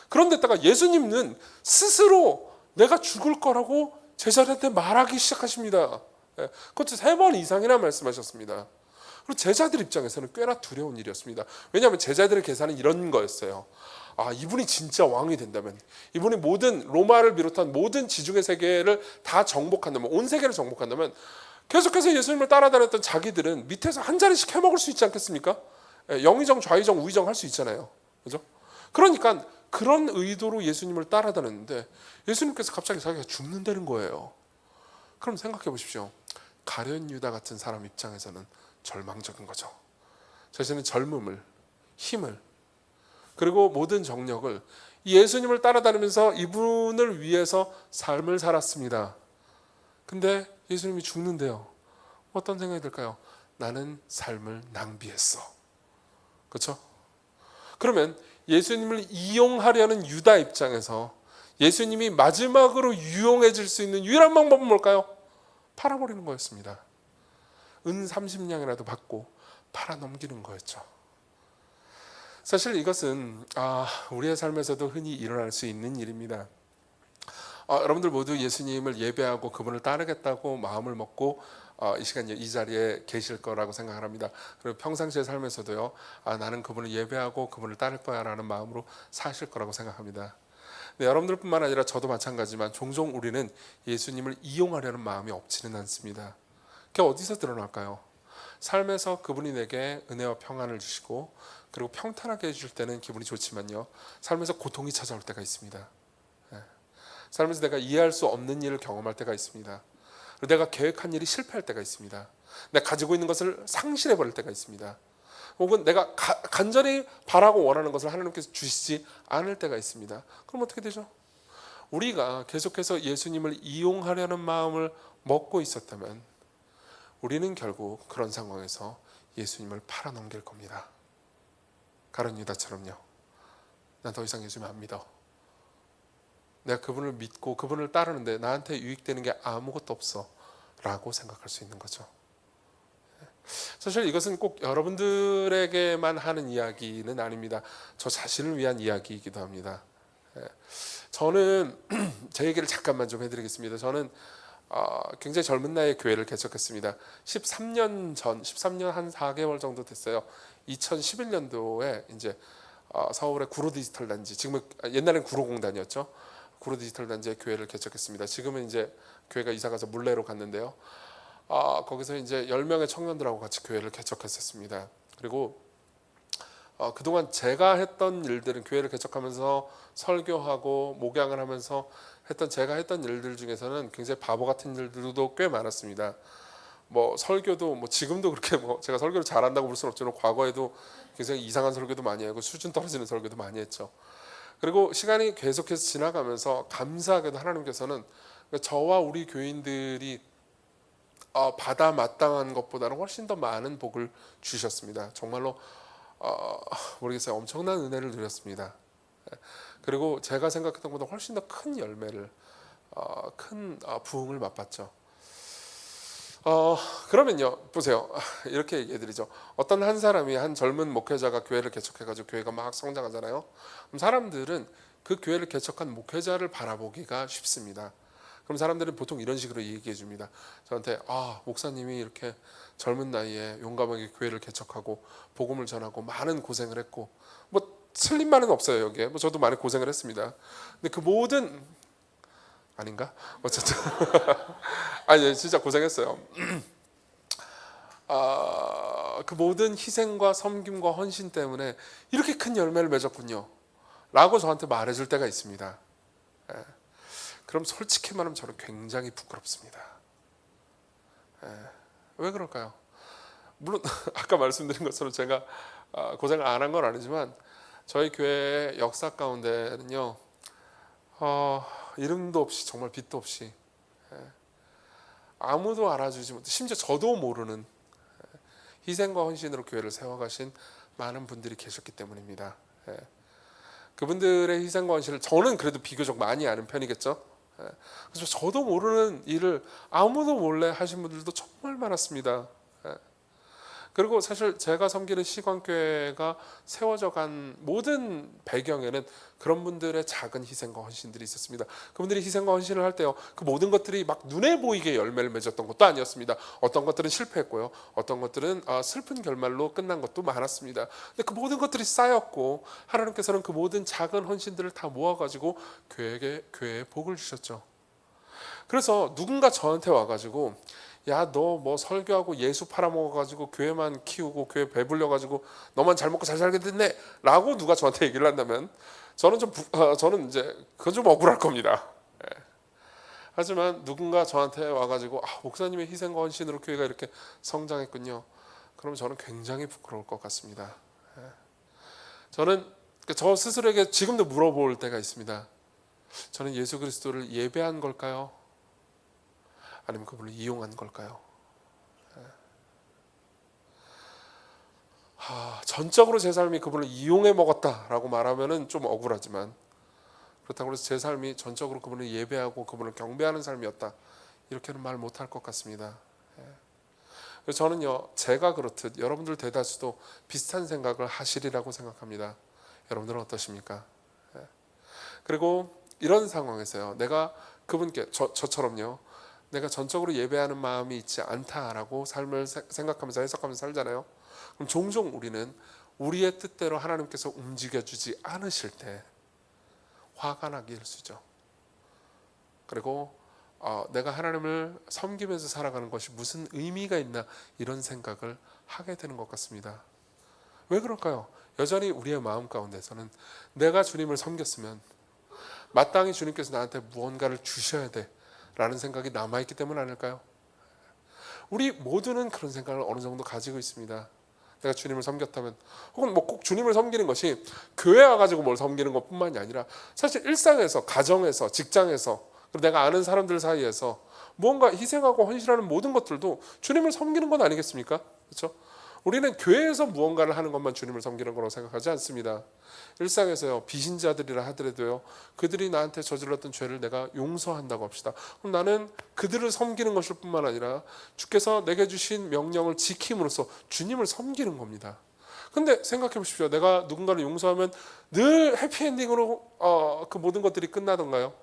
그런데다가 예수님은 스스로 내가 죽을 거라고 제자들한테 말하기 시작하십니다. 그것도 3번 이상이나 말씀하셨습니다. 그리고 제자들 입장에서는 꽤나 두려운 일이었습니다. 왜냐하면 제자들의 계산은 이런 거였어요. 이분이 진짜 왕이 된다면, 이분이 모든 로마를 비롯한 모든 지중해 세계를 다 정복한다면, 온 세계를 정복한다면 계속해서 예수님을 따라다녔던 자기들은 밑에서 한 자리씩 해먹을 수 있지 않겠습니까? 영의정, 좌의정, 우의정 할 수 있잖아요. 그죠? 그러니까 그런 의도로 예수님을 따라다녔는데 예수님께서 갑자기 자기가 죽는다는 거예요. 그럼 생각해 보십시오. 가룟 유다 같은 사람 입장에서는 절망적인 거죠. 자신의 젊음을, 힘을, 그리고 모든 정력을 예수님을 따라다니면서 이분을 위해서 삶을 살았습니다. 근데 예수님이 죽는데요, 어떤 생각이 들까요? 나는 삶을 낭비했어. 그렇죠? 그러면 예수님을 이용하려는 유다 입장에서 예수님이 마지막으로 유용해질 수 있는 유일한 방법은 뭘까요? 팔아버리는 거였습니다. 은 30냥이라도 받고 팔아 넘기는 거였죠. 사실 이것은 우리의 삶에서도 흔히 일어날 수 있는 일입니다. 여러분들 모두 예수님을 예배하고 그분을 따르겠다고 마음을 먹고 이 시간 이 자리에 계실 거라고 생각을 합니다. 그리고 평상시의 삶에서도요, 나는 그분을 예배하고 그분을 따를 거야 라는 마음으로 사실 거라고 생각합니다. 네, 여러분들뿐만 아니라 저도 마찬가지지만 종종 우리는 예수님을 이용하려는 마음이 없지는 않습니다. 그게 어디서 드러날까요? 삶에서 그분이 내게 은혜와 평안을 주시고 그리고 평탄하게 해줄 때는 기분이 좋지만요, 삶에서 고통이 찾아올 때가 있습니다. 삶에서 내가 이해할 수 없는 일을 경험할 때가 있습니다. 내가 계획한 일이 실패할 때가 있습니다. 내가 가지고 있는 것을 상실해버릴 때가 있습니다. 혹은 내가 간절히 바라고 원하는 것을 하나님께서 주시지 않을 때가 있습니다. 그럼 어떻게 되죠? 우리가 계속해서 예수님을 이용하려는 마음을 먹고 있었다면 우리는 결국 그런 상황에서 예수님을 팔아넘길 겁니다. 가룟 유다처럼요. 난 더 이상 예수님 안 믿어. 내가 그분을 믿고 그분을 따르는데 나한테 유익되는 게 아무것도 없어 라고 생각할 수 있는 거죠. 사실 이것은 꼭 여러분들에게만 하는 이야기는 아닙니다. 저 자신을 위한 이야기이기도 합니다. 저는 제 얘기를 잠깐만 좀 해드리겠습니다. 저는 굉장히 젊은 나이에 교회를 개척했습니다. 13년 한 4개월 정도 됐어요. 2011년도에 이제 서울의 구로 디지털 단지, 지금은 옛날엔 구로공단이었죠. 구로 디지털 단지에 교회를 개척했습니다. 지금은 이제 교회가 이사가서 물레로 갔는데요. 거기서 이제 10명의 청년들하고 같이 교회를 개척했었습니다. 그리고 그동안 제가 했던 일들은 교회를 개척하면서 설교하고 목양을 하면서 제가 했던 일들 중에서는 굉장히 바보 같은 일들도 꽤 많았습니다. 뭐 설교도 뭐 지금도 그렇게 뭐 제가 설교를 잘한다고 볼 수는 없지만 과거에도 굉장히 이상한 설교도 많이 하고 수준 떨어지는 설교도 많이 했죠. 그리고 시간이 계속해서 지나가면서 감사하게도 하나님께서는 저와 우리 교인들이 받아 마땅한 것보다는 훨씬 더 많은 복을 주셨습니다. 정말로 모르겠어요. 엄청난 은혜를 누렸습니다. 그리고 제가 생각했던 것보다 훨씬 더 큰 열매를 큰 부흥을 맛봤죠. 그러면요, 보세요. 이렇게 얘기해드리죠. 어떤 한 사람이 한 젊은 목회자가 교회를 개척해가지고 교회가 막 성장하잖아요. 그럼 사람들은 그 교회를 개척한 목회자를 바라보기가 쉽습니다. 그럼 사람들은 보통 이런 식으로 얘기해 줍니다. 저한테 목사님이 이렇게 젊은 나이에 용감하게 교회를 개척하고 복음을 전하고 많은 고생을 했고 뭐 틀린 말은 없어요. 여기에 뭐 저도 많이 고생을 했습니다. 근데 그 모든 아닌가? 어쨌든 아니 진짜 고생했어요. 그 모든 희생과 섬김과 헌신 때문에 이렇게 큰 열매를 맺었군요 라고 저한테 말해줄 때가 있습니다. 그럼 솔직히 말하면 저는 굉장히 부끄럽습니다. 왜 그럴까요? 물론 아까 말씀드린 것처럼 제가 고생을 안 한 건 아니지만 저희 교회의 역사 가운데는요 이름도 없이 정말 빛도 없이 아무도 알아주지 못해 심지어 저도 모르는 희생과 헌신으로 교회를 세워가신 많은 분들이 계셨기 때문입니다. 그분들의 희생과 헌신을 저는 그래도 비교적 많이 아는 편이겠죠. 그래서 저도 모르는 일을 아무도 몰래 하신 분들도 정말 많았습니다. 그리고 사실 제가 섬기는 시광교회가 세워져 간 모든 배경에는 그런 분들의 작은 희생과 헌신들이 있었습니다. 그분들이 희생과 헌신을 할 때요, 그 모든 것들이 막 눈에 보이게 열매를 맺었던 것도 아니었습니다. 어떤 것들은 실패했고요, 어떤 것들은 슬픈 결말로 끝난 것도 많았습니다. 근데 그 모든 것들이 쌓였고 하나님께서는 그 모든 작은 헌신들을 다 모아가지고 교회에 복을 주셨죠. 그래서 누군가 저한테 와가지고 야, 너 뭐 설교하고 예수 팔아먹어가지고 교회만 키우고 교회 배불려가지고 너만 잘 먹고 잘 살게 됐네 라고 누가 저한테 얘기를 한다면 저는 이제 그건 좀 억울할 겁니다. 하지만 누군가 저한테 와가지고 목사님의 희생과 헌신으로 교회가 이렇게 성장했군요, 그럼 저는 굉장히 부끄러울 것 같습니다. 저는 저 스스로에게 지금도 물어볼 때가 있습니다. 저는 예수 그리스도를 예배한 걸까요? 아니면 그분을 이용한 걸까요? 전적으로 제 삶이 그분을 이용해 먹었다라고 말하면은 좀 억울하지만, 그렇다고 해서 제 삶이 전적으로 그분을 예배하고 그분을 경배하는 삶이었다 이렇게는 말 못할 것 같습니다. 그래서 저는요, 제가 그렇듯 여러분들 대다수도 비슷한 생각을 하시리라고 생각합니다. 여러분들은 어떠십니까? 그리고 이런 상황에서요, 내가 그분께 저처럼요, 내가 전적으로 예배하는 마음이 있지 않다라고 삶을 생각하면서 해석하면서 살잖아요. 그럼 종종 우리는 우리의 뜻대로 하나님께서 움직여주지 않으실 때 화가 나기 일쑤죠. 그리고 내가 하나님을 섬기면서 살아가는 것이 무슨 의미가 있나 이런 생각을 하게 되는 것 같습니다. 왜 그럴까요? 여전히 우리의 마음 가운데서는 내가 주님을 섬겼으면 마땅히 주님께서 나한테 무언가를 주셔야 돼 라는 생각이 남아있기 때문 아닐까요? 우리 모두는 그런 생각을 어느 정도 가지고 있습니다. 내가 주님을 섬겼다면, 혹은 뭐 꼭 주님을 섬기는 것이 교회 와가지고 뭘 섬기는 것뿐만이 아니라 사실 일상에서, 가정에서, 직장에서, 그리고 내가 아는 사람들 사이에서 무언가 희생하고 헌신하는 모든 것들도 주님을 섬기는 건 아니겠습니까? 그렇죠? 우리는 교회에서 무언가를 하는 것만 주님을 섬기는 거라고 생각하지 않습니다. 일상에서요, 비신자들이라 하더라도요, 그들이 나한테 저질렀던 죄를 내가 용서한다고 합시다. 그럼 나는 그들을 섬기는 것일 뿐만 아니라 주께서 내게 주신 명령을 지킴으로써 주님을 섬기는 겁니다. 근데 생각해 보십시오. 내가 누군가를 용서하면 늘 해피엔딩으로 그 모든 것들이 끝나던가요?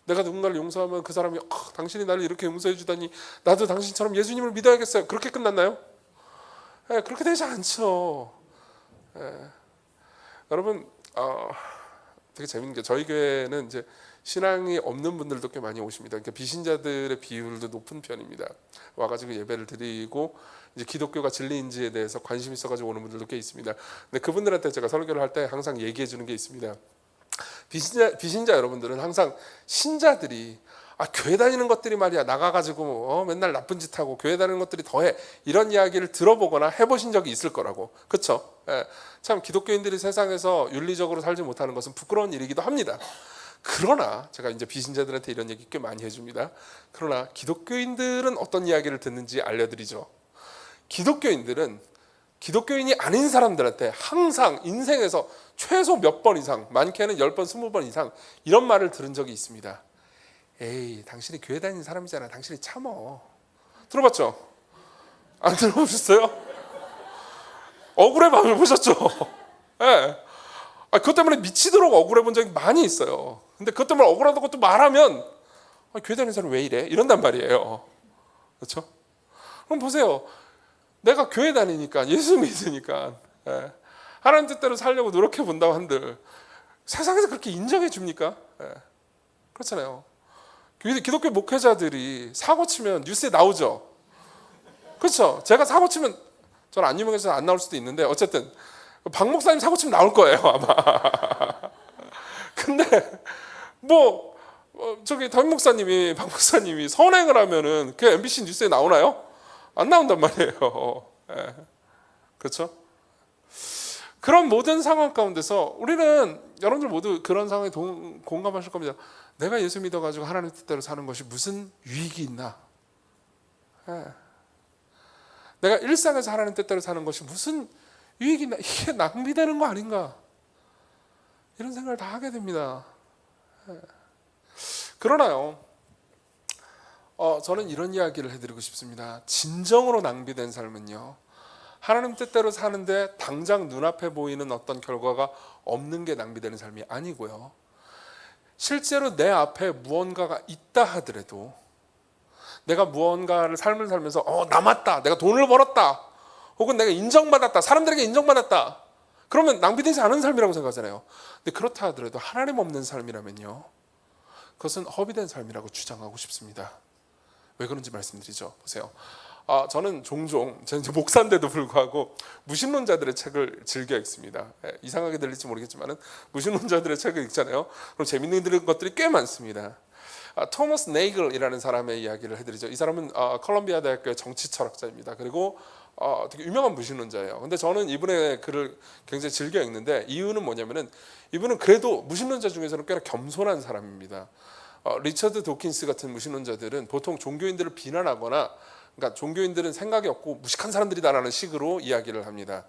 내가 누군가를 용서하면 그 사람이 당신이 나를 이렇게 용서해 주다니 나도 당신처럼 예수님을 믿어야겠어요, 그렇게 끝났나요? 그렇게 되지 않죠. 여러분, 되게 재밌는 게 저희 교회는 이제 신앙이 없는 분들도 꽤 많이 오십니다. 그러니까 비신자들의 비율도 높은 편입니다. 와가지고 예배를 드리고 이제 기독교가 진리인지에 대해서 관심 있어가지고 오는 분들도 꽤 있습니다. 근데 그분들한테 제가 설교를 할 때 항상 얘기해 주는 게 있습니다. 비신자 여러분들은 항상 신자들이 교회 다니는 것들이 말이야 나가가지고 맨날 나쁜 짓 하고 교회 다니는 것들이 더해 이런 이야기를 들어보거나 해보신 적이 있을 거라고. 그렇죠? 참 기독교인들이 세상에서 윤리적으로 살지 못하는 것은 부끄러운 일이기도 합니다. 그러나 제가 이제 비신자들한테 이런 얘기 꽤 많이 해줍니다. 그러나 기독교인들은 어떤 이야기를 듣는지 알려드리죠. 기독교인들은 기독교인이 아닌 사람들한테 항상 인생에서 최소 몇 번 이상, 많게는 10번, 20번 이상 이런 말을 들은 적이 있습니다. 에이, 당신이 교회 다니는 사람이잖아. 당신이 참어. 들어봤죠? 안 들어보셨어요? 억울해 밤을 보셨죠? 네. 그것 때문에 미치도록 억울해 본 적이 많이 있어요. 근데 그것 때문에 억울하다고 또 말하면 교회 다니는 사람 왜 이래? 이런단 말이에요. 그렇죠? 그럼 보세요. 내가 교회 다니니까 예수 믿으니까 하나님 뜻대로 살려고 노력해 본다고 한들 세상에서 그렇게 인정해 줍니까? 그렇잖아요. 기독교 목회자들이 사고 치면 뉴스에 나오죠. 그렇죠? 제가 사고 치면 저는 안 유명해서 안 나올 수도 있는데 어쨌든 박 목사님 사고 치면 나올 거예요 아마. 근데 저기 담임 목사님이 박 목사님이 선행을 하면은 그 MBC 뉴스에 나오나요? 안 나온단 말이에요. 그렇죠? 그런 모든 상황 가운데서 우리는 여러분들 모두 그런 상황에 공감하실 겁니다. 내가 예수 믿어가지고 하나님 뜻대로 사는 것이 무슨 유익이 있나? 내가 일상에서 하나님 뜻대로 사는 것이 무슨 유익이 있나? 이게 낭비되는 거 아닌가? 이런 생각을 다 하게 됩니다. 그러나요, 저는 이런 이야기를 해드리고 싶습니다. 진정으로 낭비된 삶은요, 하나님 뜻대로 사는데 당장 눈앞에 보이는 어떤 결과가 없는 게 낭비되는 삶이 아니고요, 실제로 내 앞에 무언가가 있다 하더라도 내가 무언가를 삶을 살면서 남았다, 내가 돈을 벌었다, 혹은 내가 인정받았다, 사람들에게 인정받았다, 그러면 낭비되지 않은 삶이라고 생각하잖아요. 근데 그렇다 하더라도 하나님 없는 삶이라면요, 그것은 허비된 삶이라고 주장하고 싶습니다. 왜 그런지 말씀드리죠. 보세요. 저는 종종 이제 목사인데도 불구하고 무신론자들의 책을 즐겨 읽습니다. 이상하게 들릴지 모르겠지만은 무신론자들의 책을 읽잖아요. 그럼 재밌는 것들이 꽤 많습니다. 토머스 네이글이라는 사람의 이야기를 해드리죠. 이 사람은 컬럼비아 대학교의 정치 철학자입니다. 그리고 되게 유명한 무신론자예요. 근데 저는 이분의 글을 굉장히 즐겨 읽는데 이유는 뭐냐면은 이분은 그래도 무신론자 중에서는 꽤나 겸손한 사람입니다. 리처드 도킨스 같은 무신론자들은 보통 종교인들을 비난하거나, 그러니까 종교인들은 생각이 없고 무식한 사람들이다라는 식으로 이야기를 합니다.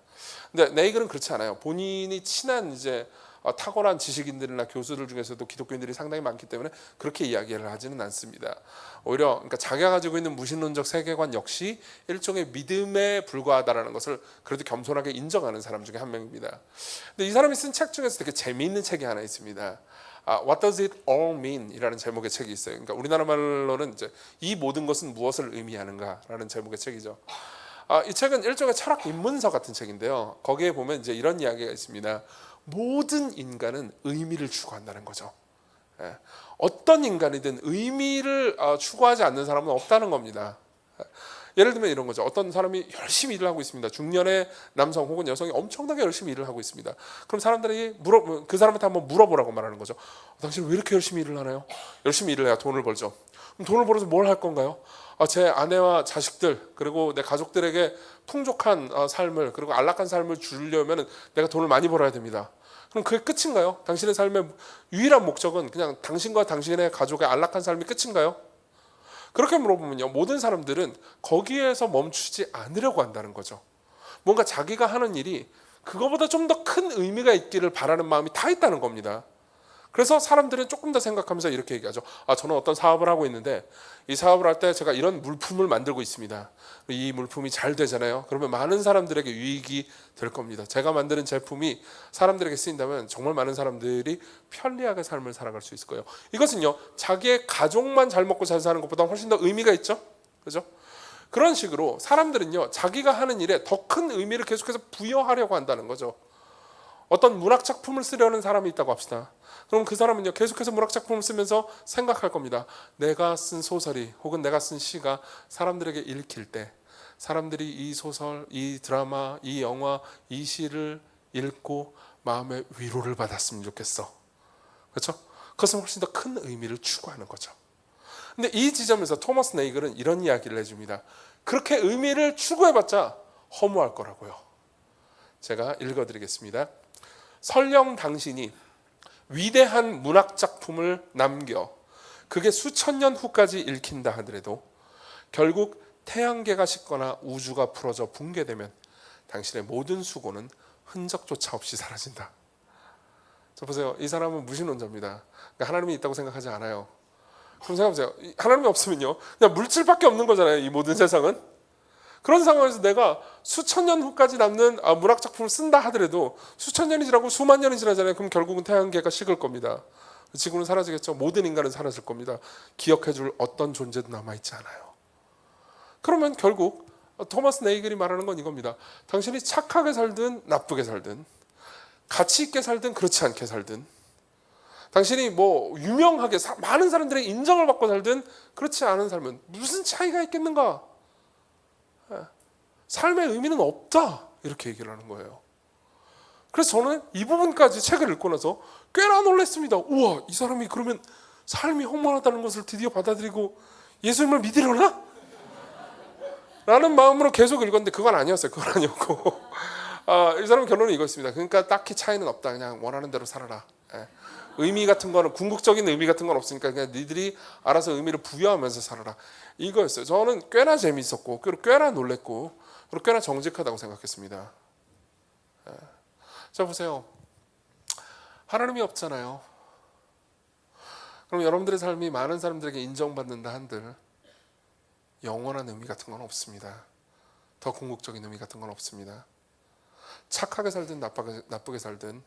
근데 네이글은 그렇지 않아요. 본인이 친한 이제 탁월한 지식인들이나 교수들 중에서도 기독교인들이 상당히 많기 때문에 그렇게 이야기를 하지는 않습니다. 오히려 그러니까 자기가 가지고 있는 무신론적 세계관 역시 일종의 믿음에 불과하다라는 것을 그래도 겸손하게 인정하는 사람 중에 한 명입니다. 근데 이 사람이 쓴 책 중에서 되게 재미있는 책이 하나 있습니다. What does it all mean? 이라는 제목의 책이 있어요. 그러니까 우리나라 말로는 이제 이 모든 것은 무엇을 의미하는가라는 제목의 책이죠. 이 책은 일종의 철학 입문서 같은 책인데요. 거기에 보면 이제 이런 이야기가 있습니다. 모든 인간은 의미를 추구한다는 거죠. 어떤 인간이든 의미를 추구하지 않는 사람은 없다는 겁니다. 예를 들면 이런 거죠. 어떤 사람이 열심히 일을 하고 있습니다. 중년의 남성 혹은 여성이 엄청나게 열심히 일을 하고 있습니다. 그럼 사람들이 그 사람한테 한번 물어보라고 말하는 거죠. 당신 왜 이렇게 열심히 일을 하나요? 열심히 일을 해야 돈을 벌죠. 그럼 돈을 벌어서 뭘 할 건가요? 제 아내와 자식들 그리고 내 가족들에게 풍족한 삶을, 그리고 안락한 삶을 주려면 내가 돈을 많이 벌어야 됩니다. 그럼 그게 끝인가요? 당신의 삶의 유일한 목적은 그냥 당신과 당신의 가족의 안락한 삶이 끝인가요? 그렇게 물어보면요, 모든 사람들은 거기에서 멈추지 않으려고 한다는 거죠. 뭔가 자기가 하는 일이 그거보다 좀 더 큰 의미가 있기를 바라는 마음이 다 있다는 겁니다. 그래서 사람들은 조금 더 생각하면서 이렇게 얘기하죠. 저는 어떤 사업을 하고 있는데 이 사업을 할 때 제가 이런 물품을 만들고 있습니다. 이 물품이 잘 되잖아요. 그러면 많은 사람들에게 유익이 될 겁니다. 제가 만드는 제품이 사람들에게 쓰인다면 정말 많은 사람들이 편리하게 삶을 살아갈 수 있을 거예요. 이것은요, 자기의 가족만 잘 먹고 잘 사는 것보다 훨씬 더 의미가 있죠. 그렇죠? 그런 식으로 사람들은요, 자기가 하는 일에 더 큰 의미를 계속해서 부여하려고 한다는 거죠. 어떤 문학 작품을 쓰려는 사람이 있다고 합시다. 그럼 그 사람은요, 계속해서 문학 작품을 쓰면서 생각할 겁니다. 내가 쓴 소설이 혹은 내가 쓴 시가 사람들에게 읽힐 때, 사람들이 이 소설, 이 드라마, 이 영화, 이 시를 읽고 마음의 위로를 받았으면 좋겠어. 그렇죠? 그것은 훨씬 더 큰 의미를 추구하는 거죠. 근데 이 지점에서 토머스 네이글은 이런 이야기를 해줍니다. 그렇게 의미를 추구해봤자 허무할 거라고요. 제가 읽어드리겠습니다. 설령 당신이 위대한 문학 작품을 남겨 그게 수천 년 후까지 읽힌다 하더라도 결국 태양계가 식거나 우주가 풀어져 붕괴되면 당신의 모든 수고는 흔적조차 없이 사라진다. 자, 보세요. 이 사람은 무신론자입니다. 그러니까 하나님이 있다고 생각하지 않아요. 그럼 생각해보세요. 하나님이 없으면요, 그냥 물질밖에 없는 거잖아요. 이 모든 세상은. 그런 상황에서 내가 수천 년 후까지 남는 문학 작품을 쓴다 하더라도 수천 년이 지나고 수만 년이 지나잖아요. 그럼 결국은 태양계가 식을 겁니다. 지구는 사라지겠죠. 모든 인간은 사라질 겁니다. 기억해줄 어떤 존재도 남아있지 않아요. 그러면 결국 토머스 네이글이 말하는 건 이겁니다. 당신이 착하게 살든 나쁘게 살든, 가치 있게 살든 그렇지 않게 살든, 당신이 뭐 유명하게 많은 사람들의 인정을 받고 살든 그렇지 않은 삶은 무슨 차이가 있겠는가? 삶의 의미는 없다, 이렇게 얘기를 하는 거예요. 그래서 저는 이 부분까지 책을 읽고 나서 꽤나 놀랐습니다. 우와, 이 사람이 그러면 삶이 허무하다는 것을 드디어 받아들이고 예수님을 믿으려나? 라는 마음으로 계속 읽었는데 그건 아니었어요. 그건 아니었고 이 사람의 결론은 이거였습니다. 그러니까 딱히 차이는 없다. 그냥 원하는 대로 살아라. 의미 같은 거는, 궁극적인 의미 같은 건 없으니까 그냥 니들이 알아서 의미를 부여하면서 살아라, 이거였어요. 저는 꽤나 재미있었고 그리고 꽤나 놀랬고 그리고 꽤나 정직하다고 생각했습니다. 자, 보세요. 하나님이 없잖아요. 그럼 여러분들의 삶이 많은 사람들에게 인정받는다 한들 영원한 의미 같은 건 없습니다. 더 궁극적인 의미 같은 건 없습니다. 착하게 살든 나쁘게 살든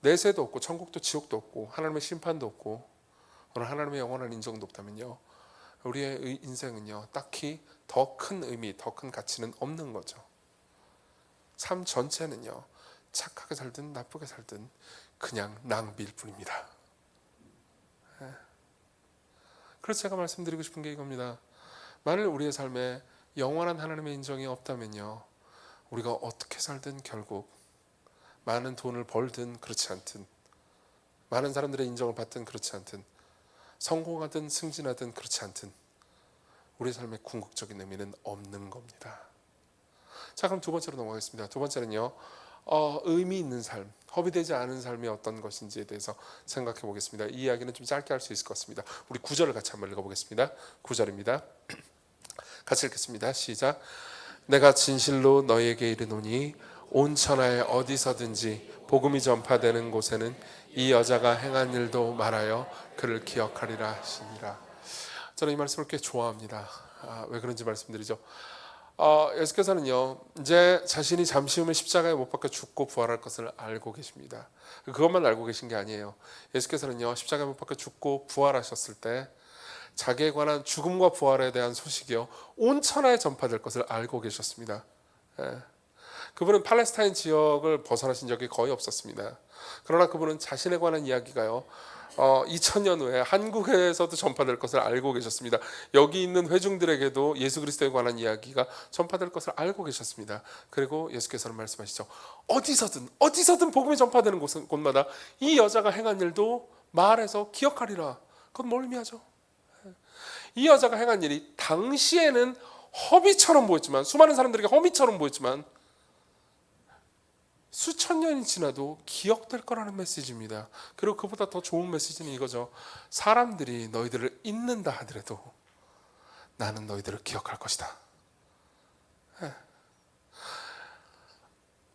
내세도 없고 천국도 지옥도 없고 하나님의 심판도 없고 오늘 하나님의 영원한 인정도 없다면요, 우리의 인생은요 딱히 더 큰 의미, 더 큰 가치는 없는 거죠. 삶 전체는요 착하게 살든 나쁘게 살든 그냥 낭비일 뿐입니다. 그래서 제가 말씀드리고 싶은 게 이겁니다. 만일 우리의 삶에 영원한 하나님의 인정이 없다면요, 우리가 어떻게 살든 결국 많은 돈을 벌든 그렇지 않든, 많은 사람들의 인정을 받든 그렇지 않든, 성공하든 승진하든 그렇지 않든 우리 삶의 궁극적인 의미는 없는 겁니다. 자, 그럼 두 번째로 넘어가겠습니다. 두 번째는요, 의미 있는 삶, 허비되지 않은 삶이 어떤 것인지에 대해서 생각해 보겠습니다. 이 이야기는 좀 짧게 할 수 있을 것 같습니다. 우리 9절을 같이 한번 읽어보겠습니다. 9절입니다. 같이 읽겠습니다. 시작. 내가 진실로 너희에게 이르노니 온 천하에 어디서든지 복음이 전파되는 곳에는 이 여자가 행한 일도 말하여 그를 기억하리라 하시니라. 저는 이 말씀을 꽤 좋아합니다. 왜 그런지 말씀드리죠. 예수께서는요 이제 자신이 잠시 후에 십자가에 못 박혀 죽고 부활할 것을 알고 계십니다. 그것만 알고 계신 게 아니에요. 예수께서는요 십자가에 못 박혀 죽고 부활하셨을 때 자기에 관한 죽음과 부활에 대한 소식이요 온 천하에 전파될 것을 알고 계셨습니다. 그분은 팔레스타인 지역을 벗어나신 적이 거의 없었습니다. 그러나 그분은 자신에 관한 이야기가요 2000년 후에 한국에서도 전파될 것을 알고 계셨습니다. 여기 있는 회중들에게도 예수 그리스도에 관한 이야기가 전파될 것을 알고 계셨습니다. 그리고 예수께서는 말씀하시죠. 어디서든 복음이 전파되는 곳마다 이 여자가 행한 일도 말해서 기억하리라. 그건 뭘 의미하죠? 이 여자가 행한 일이 당시에는 허비처럼 보였지만, 수많은 사람들에게 허비처럼 보였지만 수천 년이 지나도 기억될 거라는 메시지입니다. 그리고 그보다 더 좋은 메시지는 이거죠. 사람들이 너희들을 잊는다 하더라도 나는 너희들을 기억할 것이다.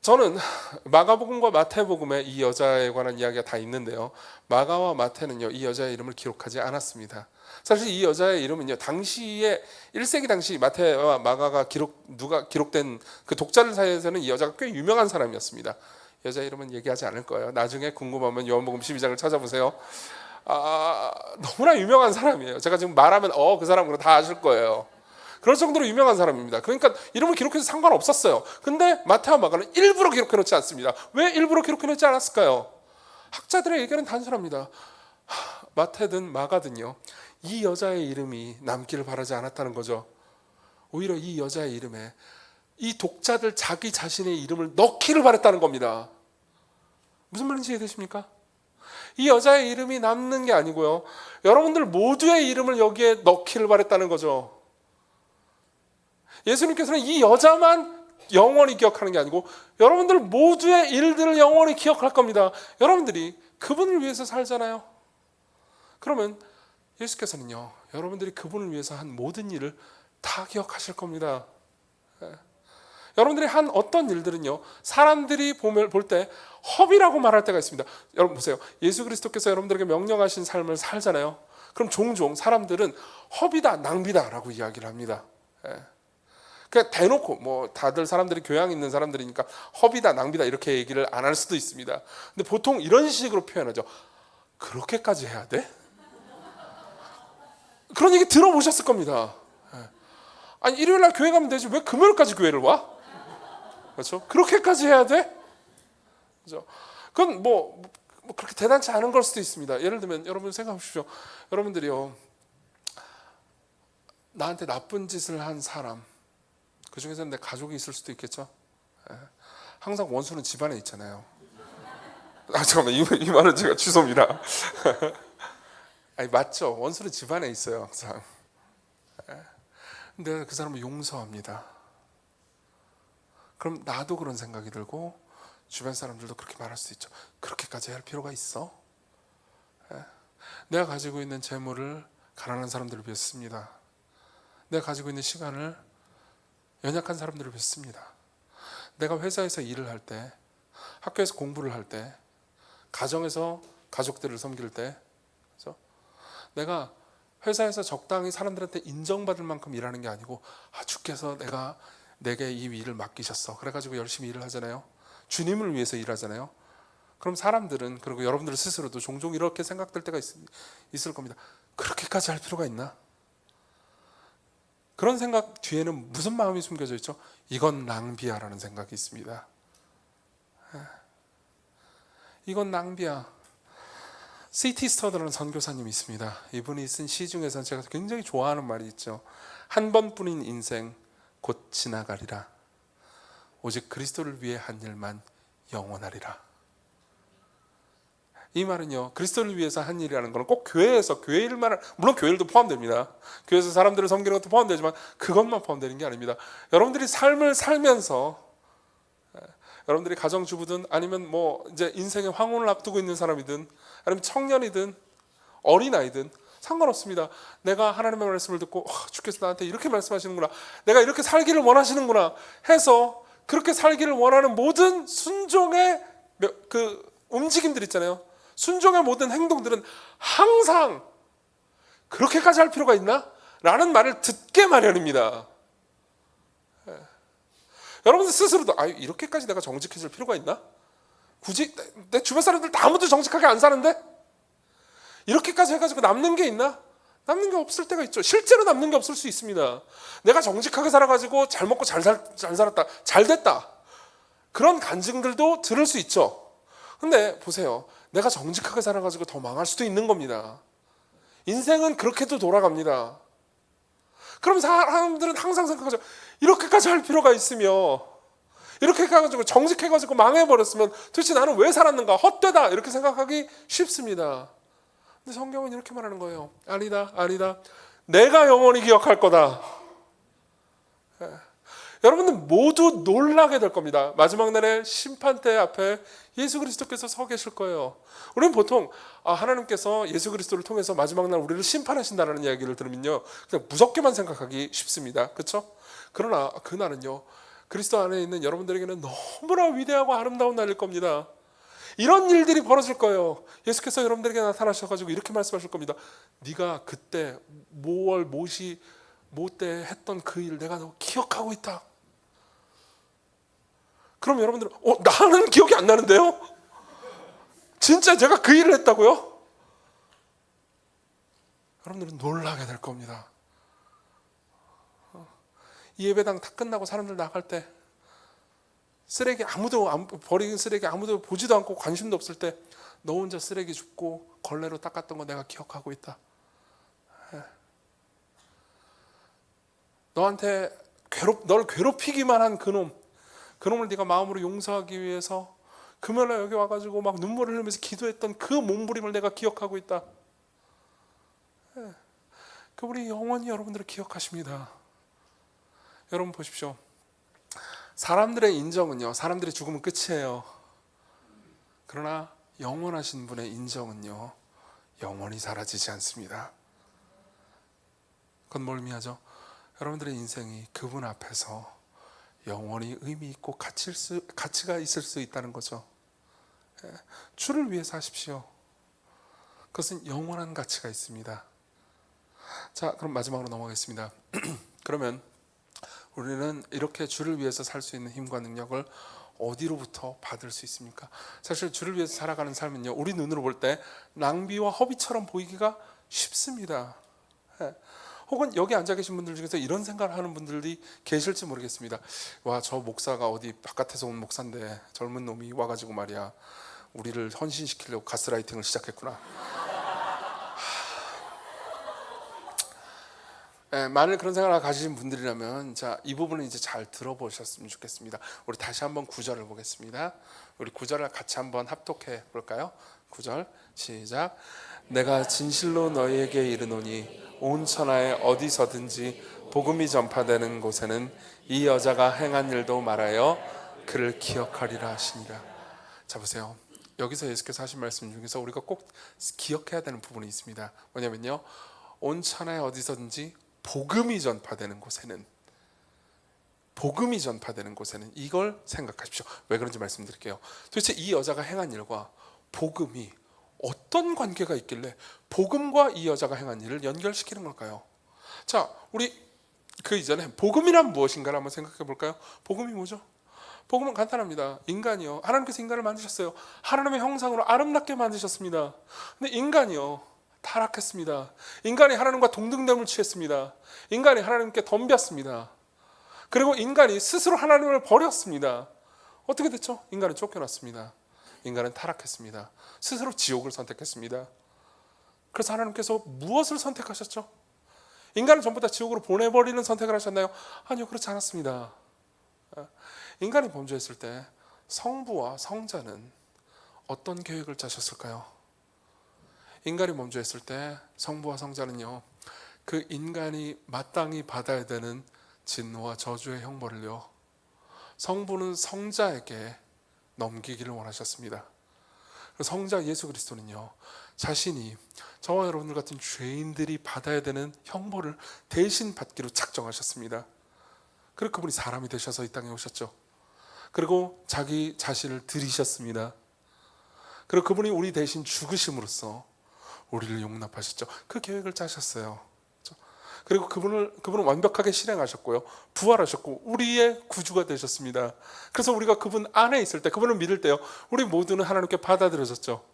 저는 마가복음과 마태복음에 이 여자에 관한 이야기가 다 있는데요, 마가와 마태는요 이 여자의 이름을 기록하지 않았습니다. 사실 이 여자의 이름은요 당시에 1세기 당시 마태와 마가가 기록된 그 독자들 사이에서는 이 여자가 꽤 유명한 사람이었습니다. 여자 이름은 얘기하지 않을 거예요. 나중에 궁금하면 요한복음 12장을 찾아보세요. 너무나 유명한 사람이에요. 제가 지금 말하면 그 사람으로 다 아실 거예요. 그럴 정도로 유명한 사람입니다. 그러니까 이름을 기록해서 상관없었어요. 근데 마태와 마가는 일부러 기록해 놓지 않습니다. 왜 일부러 기록해 놓지 않았을까요? 학자들의 의견은 단순합니다. 마태든 마가든요, 이 여자의 이름이 남기를 바라지 않았다는 거죠. 오히려 이 여자의 이름에 이 독자들 자기 자신의 이름을 넣기를 바랬다는 겁니다. 무슨 말인지 이해되십니까? 이 여자의 이름이 남는 게 아니고요, 여러분들 모두의 이름을 여기에 넣기를 바랬다는 거죠. 예수님께서는 이 여자만 영원히 기억하는 게 아니고 여러분들 모두의 일들을 영원히 기억할 겁니다. 여러분들이 그분을 위해서 살잖아요. 그러면 예수께서는요, 여러분들이 그분을 위해서 한 모든 일을 다 기억하실 겁니다. 여러분들이 한 어떤 일들은요, 사람들이 볼 때 허비라고 말할 때가 있습니다. 여러분 보세요. 예수 그리스도께서 여러분들에게 명령하신 삶을 살잖아요. 그럼 종종 사람들은 허비다, 낭비다 라고 이야기를 합니다. 그냥 대놓고, 뭐 다들 사람들이 교양 있는 사람들이니까 허비다, 낭비다 이렇게 얘기를 안 할 수도 있습니다. 근데 보통 이런 식으로 표현하죠. 그렇게까지 해야 돼? 그런 얘기 들어보셨을 겁니다. 아니, 일요일 날 교회 가면 되지 왜 금요일까지 교회를 와? 그렇죠? 그렇게까지 해야 돼? 그렇죠? 그건 뭐 그렇게 대단치 않은 걸 수도 있습니다. 예를 들면 여러분 생각해 보십시오. 여러분들이요, 나한테 나쁜 짓을 한 사람, 그 중에서는 내 가족이 있을 수도 있겠죠. 항상 원수는 집안에 있잖아요. 잠깐만, 이 말은 제가 취소입니다. 아니, 맞죠. 원수는 집안에 있어요, 항상. 근데 그 사람을 용서합니다. 그럼 나도 그런 생각이 들고 주변 사람들도 그렇게 말할 수 있죠. 그렇게까지 할 필요가 있어? 내가 가지고 있는 재물을 가난한 사람들을 위해 씁니다. 내가 가지고 있는 시간을 연약한 사람들을 위해 씁니다. 내가 회사에서 일을 할 때, 학교에서 공부를 할 때, 가정에서 가족들을 섬길 때, 그렇죠? 내가 회사에서 적당히 사람들한테 인정받을 만큼 일하는 게 아니고, 주께서 내게 이 일을 맡기셨어, 그래가지고 열심히 일을 하잖아요. 주님을 위해서 일하잖아요. 그럼 사람들은, 그리고 여러분들 스스로도 종종 이렇게 생각될 때가 있을 겁니다. 그렇게까지 할 필요가 있나? 그런 생각 뒤에는 무슨 마음이 숨겨져 있죠? 이건 낭비야 라는 생각이 있습니다. 이건 낭비야. C.T. 스터드라는 선교사님이 있습니다. 이분이 쓴 시 중에서는 제가 굉장히 좋아하는 말이 있죠. 한 번뿐인 인생 곧 지나가리라. 오직 그리스도를 위해 한 일만 영원하리라. 이 말은요, 그리스도를 위해서 한 일이라는 것은 꼭 교회에서 교회 일만, 물론 교회 일도 포함됩니다. 교회에서 사람들을 섬기는 것도 포함되지만 그것만 포함되는 게 아닙니다. 여러분들이 삶을 살면서, 여러분들이 가정주부든 아니면 뭐 이제 인생의 황혼을 앞두고 있는 사람이든 아니면 청년이든 어린아이든 상관없습니다. 내가 하나님의 말씀을 듣고 주께서 나한테 이렇게 말씀하시는구나, 내가 이렇게 살기를 원하시는구나 해서 그렇게 살기를 원하는 모든 순종의 그 움직임들 있잖아요. 순종의 모든 행동들은 항상 그렇게까지 할 필요가 있나? 라는 말을 듣게 마련입니다. 여러분들 스스로도 이렇게까지 내가 정직해질 필요가 있나? 굳이 내 주변 사람들 다 아무도 정직하게 안 사는데 이렇게까지 해가지고 남는 게 있나? 남는 게 없을 때가 있죠. 실제로 남는 게 없을 수 있습니다. 내가 정직하게 살아가지고 잘 먹고 잘 살았다, 잘 됐다, 그런 간증들도 들을 수 있죠. 근데 보세요, 내가 정직하게 살아가지고 더 망할 수도 있는 겁니다. 인생은 그렇게도 돌아갑니다. 그럼 사람들은 항상 생각하죠. 이렇게까지 할 필요가 있으며, 이렇게 해가지고 정직해가지고 망해버렸으면 도대체 나는 왜 살았는가, 헛되다, 이렇게 생각하기 쉽습니다. 근데 성경은 이렇게 말하는 거예요. 아니다, 아니다. 내가 영원히 기억할 거다. 여러분들 모두 놀라게 될 겁니다. 마지막 날에 심판대 앞에 예수 그리스도께서 서 계실 거예요. 우리는 보통 하나님께서 예수 그리스도를 통해서 마지막 날 우리를 심판하신다는 이야기를 들으면요, 그냥 무섭게만 생각하기 쉽습니다. 그렇죠? 그러나 그날은요, 그리스도 안에 있는 여러분들에게는 너무나 위대하고 아름다운 날일 겁니다. 이런 일들이 벌어질 거예요. 예수께서 여러분들에게 나타나셔가지고 이렇게 말씀하실 겁니다. 네가 그때 모월 모시 모때 했던 그 일 내가 너 기억하고 있다. 그럼 여러분들은 나는 기억이 안 나는데요? 진짜 제가 그 일을 했다고요? 여러분들은 놀라게 될 겁니다. 이 예배당 다 끝나고 사람들 나갈 때 쓰레기 버린 쓰레기 아무도 보지도 않고 관심도 없을 때 너 혼자 쓰레기 줍고 걸레로 닦았던 거 내가 기억하고 있다. 너한테 널 괴롭히기만 한 그놈을 네가 마음으로 용서하기 위해서 금요일에 여기 와가지고 막 눈물을 흘리면서 기도했던 그 몸부림을 내가 기억하고 있다. 그분이 영원히 여러분들을 기억하십니다. 여러분 보십시오. 사람들의 인정은요, 사람들이 죽으면 끝이에요. 그러나 영원하신 분의 인정은요, 영원히 사라지지 않습니다. 그건 뭘 의미하죠? 여러분들의 인생이 그분 앞에서 영원히 의미 있고 가치가 있을 수 있다는 거죠. 주를 위해서 하십시오. 그것은 영원한 가치가 있습니다. 자, 그럼 마지막으로 넘어가겠습니다. 그러면 우리는 이렇게 주를 위해서 살 수 있는 힘과 능력을 어디로부터 받을 수 있습니까? 사실 주를 위해서 살아가는 삶은요, 우리 눈으로 볼 때 낭비와 허비처럼 보이기가 쉽습니다. 혹은 여기 앉아 계신 분들 중에서 이런 생각을 하는 분들이 계실지 모르겠습니다. 와, 저 목사가 어디 바깥에서 온 목사인데 젊은 놈이 와가지고 말이야, 우리를 헌신시키려고 가스라이팅을 시작했구나. 만일 그런 생각을 가지신 분들이라면, 자, 이 부분은 이제 잘 들어보셨으면 좋겠습니다. 우리 다시 한번 9절을 보겠습니다. 우리 9절을 같이 한번 합독해 볼까요? 9절 시작. 내가 진실로 너희에게 이르노니 온 천하에 어디서든지 복음이 전파되는 곳에는 이 여자가 행한 일도 말하여 그를 기억하리라 하시니라. 자, 보세요. 여기서 예수께서 하신 말씀 중에서 우리가 꼭 기억해야 되는 부분이 있습니다. 뭐냐면요, 온 천하에 어디서든지 복음이 전파되는 곳에는, 이걸 생각하십시오. 왜 그런지 말씀드릴게요. 도대체 이 여자가 행한 일과 복음이 어떤 관계가 있길래 복음과 이 여자가 행한 일을 연결시키는 걸까요? 자, 우리 그 이전에 복음이란 무엇인가를 한번 생각해 볼까요? 복음이 뭐죠? 복음은 간단합니다. 인간이요, 하나님께서 인간을 만드셨어요. 하나님의 형상으로 아름답게 만드셨습니다. 근데 인간이요, 타락했습니다. 인간이 하나님과 동등됨을 취했습니다. 인간이 하나님께 덤볐습니다. 그리고 인간이 스스로 하나님을 버렸습니다. 어떻게 됐죠? 인간은 쫓겨났습니다. 인간은 타락했습니다. 스스로 지옥을 선택했습니다. 그래서 하나님께서 무엇을 선택하셨죠? 인간을 전부 다 지옥으로 보내버리는 선택을 하셨나요? 아니요, 그렇지 않았습니다. 인간이 범죄했을 때 성부와 성자는 어떤 계획을 짜셨을까요? 인간이 범죄했을 때 성부와 성자는요, 그 인간이 마땅히 받아야 되는 진노와 저주의 형벌을요, 성부는 성자에게 넘기기를 원하셨습니다. 성자 예수 그리스도는요, 자신이 저와 여러분들 같은 죄인들이 받아야 되는 형벌을 대신 받기로 작정하셨습니다. 그리고 그분이 사람이 되셔서 이 땅에 오셨죠. 그리고 자기 자신을 드리셨습니다. 그리고 그분이 우리 대신 죽으심으로써 우리를 용납하셨죠. 그 계획을 짜셨어요. 그리고 그분은 완벽하게 실행하셨고요, 부활하셨고 우리의 구주가 되셨습니다. 그래서 우리가 그분 안에 있을 때, 그분을 믿을 때요, 우리 모두는 하나님께 받아들여졌죠.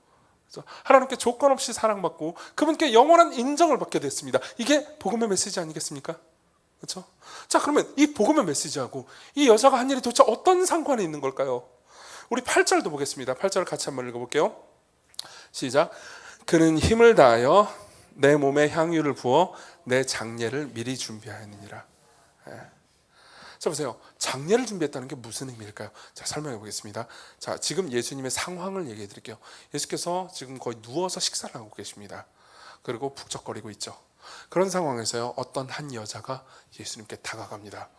하나님께 조건 없이 사랑받고 그분께 영원한 인정을 받게 됐습니다. 이게 복음의 메시지 아니겠습니까? 그렇죠? 자, 그러면 이 복음의 메시지하고 이 여자가 한 일이 도대체 어떤 상관이 있는 걸까요? 우리 8절도 보겠습니다. 8절을 같이 한번 읽어볼게요. 시작. 그는 힘을 다하여 내 몸에 향유를 부어 내 장례를 미리 준비하였느니라. 자, 보세요. 장례를 준비했다는 게 무슨 의미일까요? 자, 설명해 보겠습니다. 자, 지금 예수님의 상황을 얘기해 드릴게요. 예수께서 지금 거의 누워서 식사를 하고 계십니다. 그리고 북적거리고 있죠. 그런 상황에서요, 어떤 한 여자가 예수님께 다가갑니다.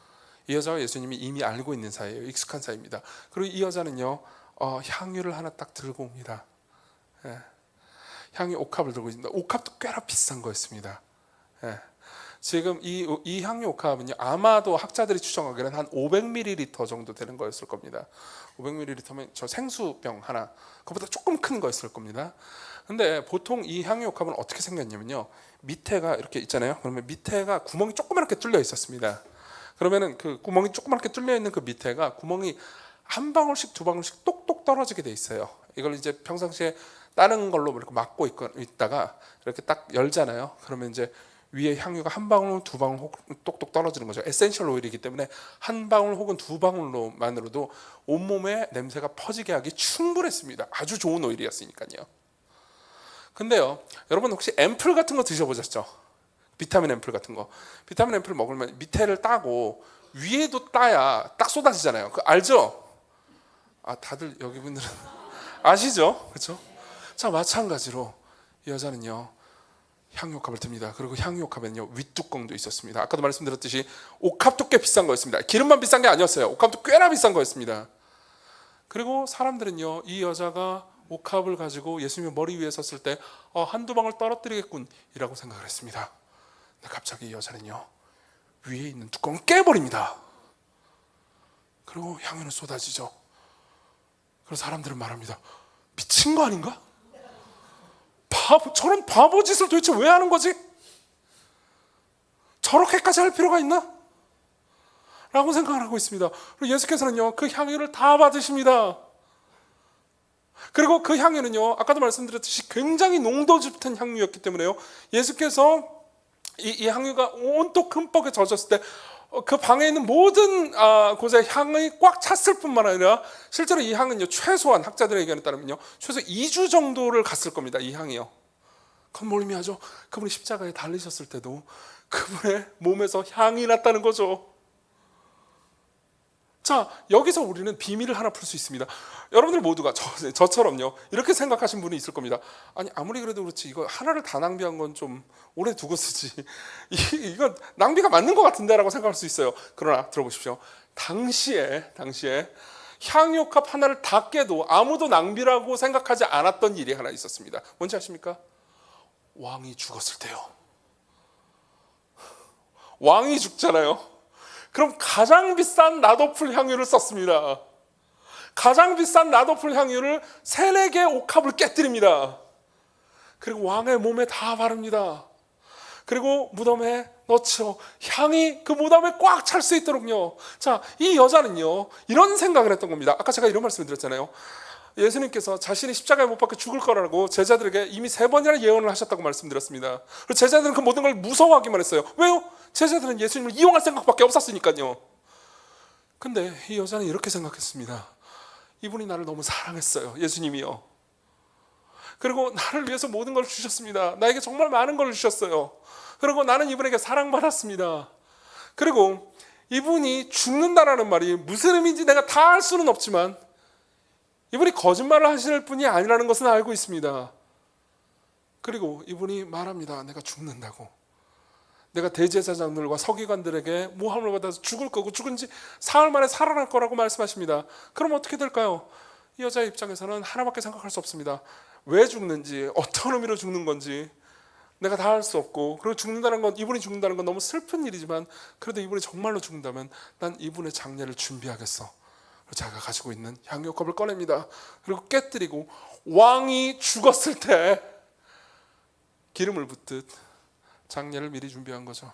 이 여자와 예수님이 이미 알고 있는 사이예요. 익숙한 사이입니다. 그리고 이 여자는요, 향유를 하나 딱 들고 옵니다. 향유 옥합을 들고 있습니다. 옥합도 꽤나 비싼 거였습니다. 지금 이 향유 옥합은요, 아마도 학자들이 추정하기에는 한 500ml 정도 되는 거였을 겁니다. 500ml면 저 생수병 하나, 그보다 조금 큰 거였을 겁니다. 근데 보통 이 향유 옥합은 어떻게 생겼냐면요, 밑에가 이렇게 있잖아요. 그러면 밑에가 구멍이 조그맣게 뚫려 있었습니다. 그러면은 그 구멍이 조그맣게 뚫려 있는 그 밑에가 구멍이 한 방울씩 두 방울씩 똑똑 떨어지게 돼 있어요. 이걸 이제 평상시에 다른 걸로 이렇게 막고 있다가 이렇게 딱 열잖아요. 그러면 이제 위에 향유가 한 방울, 두 방울 똑똑 떨어지는 거죠. 에센셜 오일이기 때문에 한 방울 혹은 두 방울로만으로도 온몸에 냄새가 퍼지게 하기 충분했습니다. 아주 좋은 오일이었으니까요. 근데요, 여러분 혹시 앰플 같은 거 드셔보셨죠? 비타민 앰플 같은 거. 비타민 앰플 먹으면 밑에를 따고 위에도 따야 딱 쏟아지잖아요. 그 알죠? 다들 여기 분들은 아시죠? 그렇죠? 자, 마찬가지로 이 여자는요, 향유옥합을 듭니다. 그리고 향유옥합에는요, 윗뚜껑도 있었습니다. 아까도 말씀드렸듯이 옥합도 꽤 비싼 거였습니다. 기름만 비싼 게 아니었어요. 옥합도 꽤나 비싼 거였습니다. 그리고 사람들은요, 이 여자가 옥합을 가지고 예수님의 머리 위에 섰을 때 한두 방울 떨어뜨리겠군 이라고 생각을 했습니다. 근데 갑자기 이 여자는요, 위에 있는 뚜껑을 깨버립니다. 그리고 향유는 쏟아지죠. 그래서 사람들은 말합니다. 미친 거 아닌가? 저런 바보 짓을 도대체 왜 하는 거지? 저렇게까지 할 필요가 있나? 라고 생각을 하고 있습니다. 그리고 예수께서는요, 그 향유를 다 받으십니다. 그리고 그 향유는요, 아까도 말씀드렸듯이 굉장히 농도 짙은 향유였기 때문에요, 예수께서 이 향유가 온통 흠뻑에 젖었을 때 그 방에 있는 모든 곳에 향이 꽉 찼을 뿐만 아니라 실제로 이 향은요, 최소한 학자들의 의견에 따르면요, 최소 2주 정도를 갔을 겁니다. 이 향이요. 그건 뭘 의미하죠? 그분이 십자가에 달리셨을 때도 그분의 몸에서 향이 났다는 거죠. 자, 여기서 우리는 비밀을 하나 풀 수 있습니다. 여러분들 모두가 저처럼요, 이렇게 생각하신 분이 있을 겁니다. 아니, 아무리 그래도 그렇지 이거 하나를 다 낭비한 건 좀 오래 두고 쓰지. 이건 낭비가 맞는 것 같은데 라고 생각할 수 있어요. 그러나 들어보십시오. 당시에 향유옥합 하나를 다 깨도 아무도 낭비라고 생각하지 않았던 일이 하나 있었습니다. 뭔지 아십니까? 왕이 죽었을 때요. 왕이 죽잖아요. 그럼 가장 비싼 나도풀 향유를 썼습니다. 가장 비싼 나도풀 향유를 3-4개 옥합을 깨뜨립니다. 그리고 왕의 몸에 다 바릅니다. 그리고 무덤에 넣죠. 향이 그 무덤에 꽉 찰 수 있도록요. 자, 이 여자는요, 이런 생각을 했던 겁니다. 아까 제가 이런 말씀을 드렸잖아요. 예수님께서 자신이 십자가에 못 박혀 죽을 거라고 제자들에게 이미 3번이나 예언을 하셨다고 말씀드렸습니다. 그리고 제자들은 그 모든 걸 무서워하기만 했어요. 왜요? 제자들은 예수님을 이용할 생각밖에 없었으니까요. 근데 이 여자는 이렇게 생각했습니다. 이분이 나를 너무 사랑했어요. 예수님이요. 그리고 나를 위해서 모든 걸 주셨습니다. 나에게 정말 많은 걸 주셨어요. 그리고 나는 이분에게 사랑받았습니다. 그리고 이분이 죽는다라는 말이 무슨 의미인지 내가 다 알 수는 없지만 이분이 거짓말을 하실 분이 아니라는 것은 알고 있습니다. 그리고 이분이 말합니다. 내가 죽는다고. 내가 대제사장들과 서기관들에게 모함을 받아서 죽을 거고 죽은 지 사흘 만에 살아날 거라고 말씀하십니다. 그럼 어떻게 될까요? 이 여자의 입장에서는 하나밖에 생각할 수 없습니다. 왜 죽는지, 어떤 의미로 죽는 건지 내가 다 알 수 없고, 그리고 죽는다는 건, 이분이 죽는다는 건 너무 슬픈 일이지만 그래도 이분이 정말로 죽는다면 난 이분의 장례를 준비하겠어. 자기가 가지고 있는 향유컵을 꺼냅니다. 그리고 깨뜨리고 왕이 죽었을 때 기름을 붓듯 장례를 미리 준비한 거죠.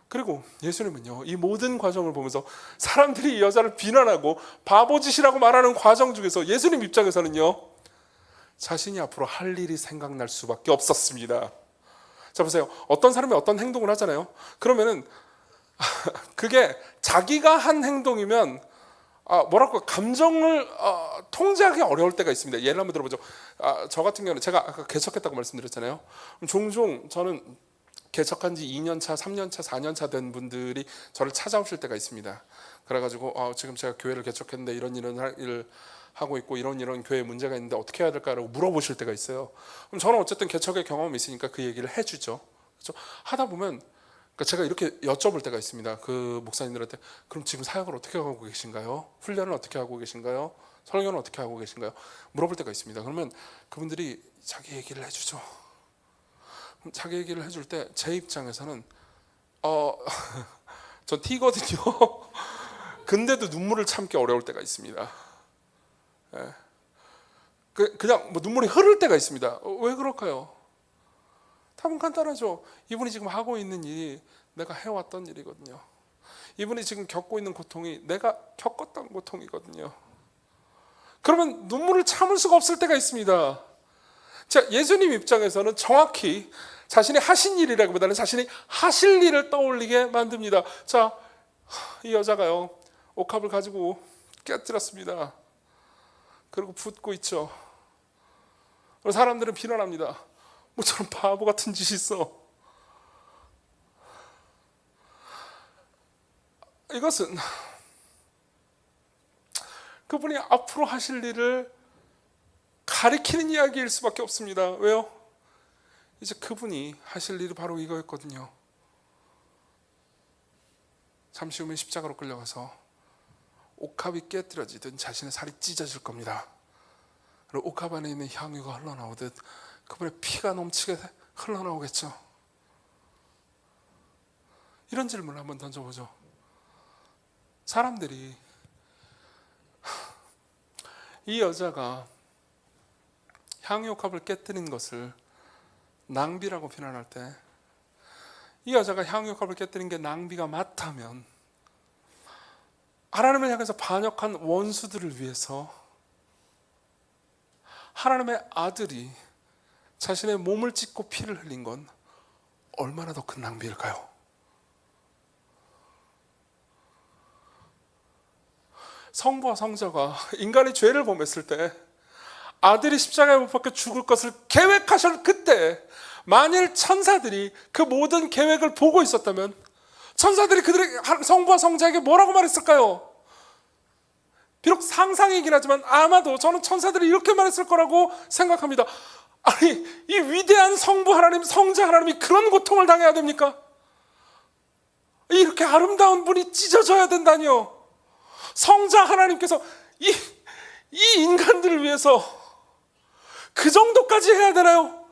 그리고 예수님은요, 이 모든 과정을 보면서 사람들이 이 여자를 비난하고 바보짓이라고 말하는 과정 중에서 예수님 입장에서는요, 자신이 앞으로 할 일이 생각날 수밖에 없었습니다. 자, 보세요. 어떤 사람이 어떤 행동을 하잖아요. 그러면은 그게 자기가 한 행동이면 뭐랄까, 감정을 통제하기 어려울 때가 있습니다. 예를 한번 들어보죠. 저 같은 경우는 제가 아까 개척했다고 말씀드렸잖아요. 종종 저는 개척한 지 2년차, 3년차, 4년차 된 분들이 저를 찾아오실 때가 있습니다. 그래가지고 지금 제가 교회를 개척했는데 이런 일을 하고 있고 이런 교회에 문제가 있는데 어떻게 해야 될까라고 물어보실 때가 있어요. 그럼 저는 어쨌든 개척의 경험이 있으니까 그 얘기를 해주죠. 그렇죠? 하다 보면 그러니까 제가 이렇게 여쭤볼 때가 있습니다. 그 목사님들한테, 그럼 지금 사역을 어떻게 하고 계신가요? 훈련을 어떻게 하고 계신가요? 설교는 어떻게 하고 계신가요? 물어볼 때가 있습니다. 그러면 그분들이 자기 얘기를 해주죠. 자기 얘기를 해줄 때 제 입장에서는 전 T거든요. 근데도 눈물을 참기 어려울 때가 있습니다. 예. 그냥 눈물이 흐를 때가 있습니다. 왜 그럴까요? 답은 간단하죠. 이분이 지금 하고 있는 일이 내가 해왔던 일이거든요. 이분이 지금 겪고 있는 고통이 내가 겪었던 고통이거든요. 그러면 눈물을 참을 수가 없을 때가 있습니다. 자, 예수님 입장에서는 정확히 자신이 하신 일이라기보다는 자신이 하실 일을 떠올리게 만듭니다. 자, 이 여자가요, 옥합을 가지고 깨뜨렸습니다. 그리고 붓고 있죠. 사람들은 비난합니다. 뭐 저런 바보 같은 짓이 있어. 이것은 그분이 앞으로 하실 일을 가리키는 이야기일 수밖에 없습니다. 왜요? 이제 그분이 하실 일이 바로 이거였거든요. 잠시 후면 십자가로 끌려가서 옥합이 깨뜨려지든 자신의 살이 찢어질 겁니다. 그리고 옥합 안에 있는 향유가 흘러나오듯 그분의 피가 넘치게 흘러나오겠죠. 이런 질문을 한번 던져보죠. 사람들이 이 여자가 향유옥합을 깨뜨린 것을 낭비라고 비난할 때, 이 여자가 향유옥합을 깨뜨린 게 낭비가 맞다면 하나님을 향해서 반역한 원수들을 위해서 하나님의 아들이 자신의 몸을 찢고 피를 흘린 건 얼마나 더 큰 낭비일까요? 성부와 성자가 인간의 죄를 범했을 때 아들이 십자가에 못 박혀 죽을 것을 계획하실 그때, 만일 천사들이 그 모든 계획을 보고 있었다면 천사들이 그들의 성부와 성자에게 뭐라고 말했을까요? 비록 상상이긴 하지만 아마도 저는 천사들이 이렇게 말했을 거라고 생각합니다. 아니, 이 위대한 성부 하나님, 성자 하나님이 그런 고통을 당해야 됩니까? 이렇게 아름다운 분이 찢어져야 된다니요. 성자 하나님께서 이 인간들을 위해서 그 정도까지 해야 되나요?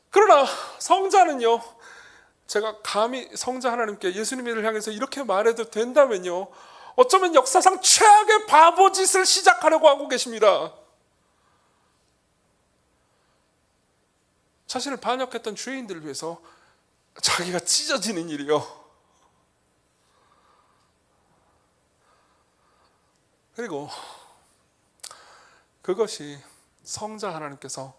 그러나 성자는요, 제가 감히 성자 하나님께 예수님을 향해서 이렇게 말해도 된다면요, 어쩌면 역사상 최악의 바보짓을 시작하려고 하고 계십니다. 자신을 반역했던 죄인들을 위해서 자기가 찢어지는 일이요. 그리고 그것이 성자 하나님께서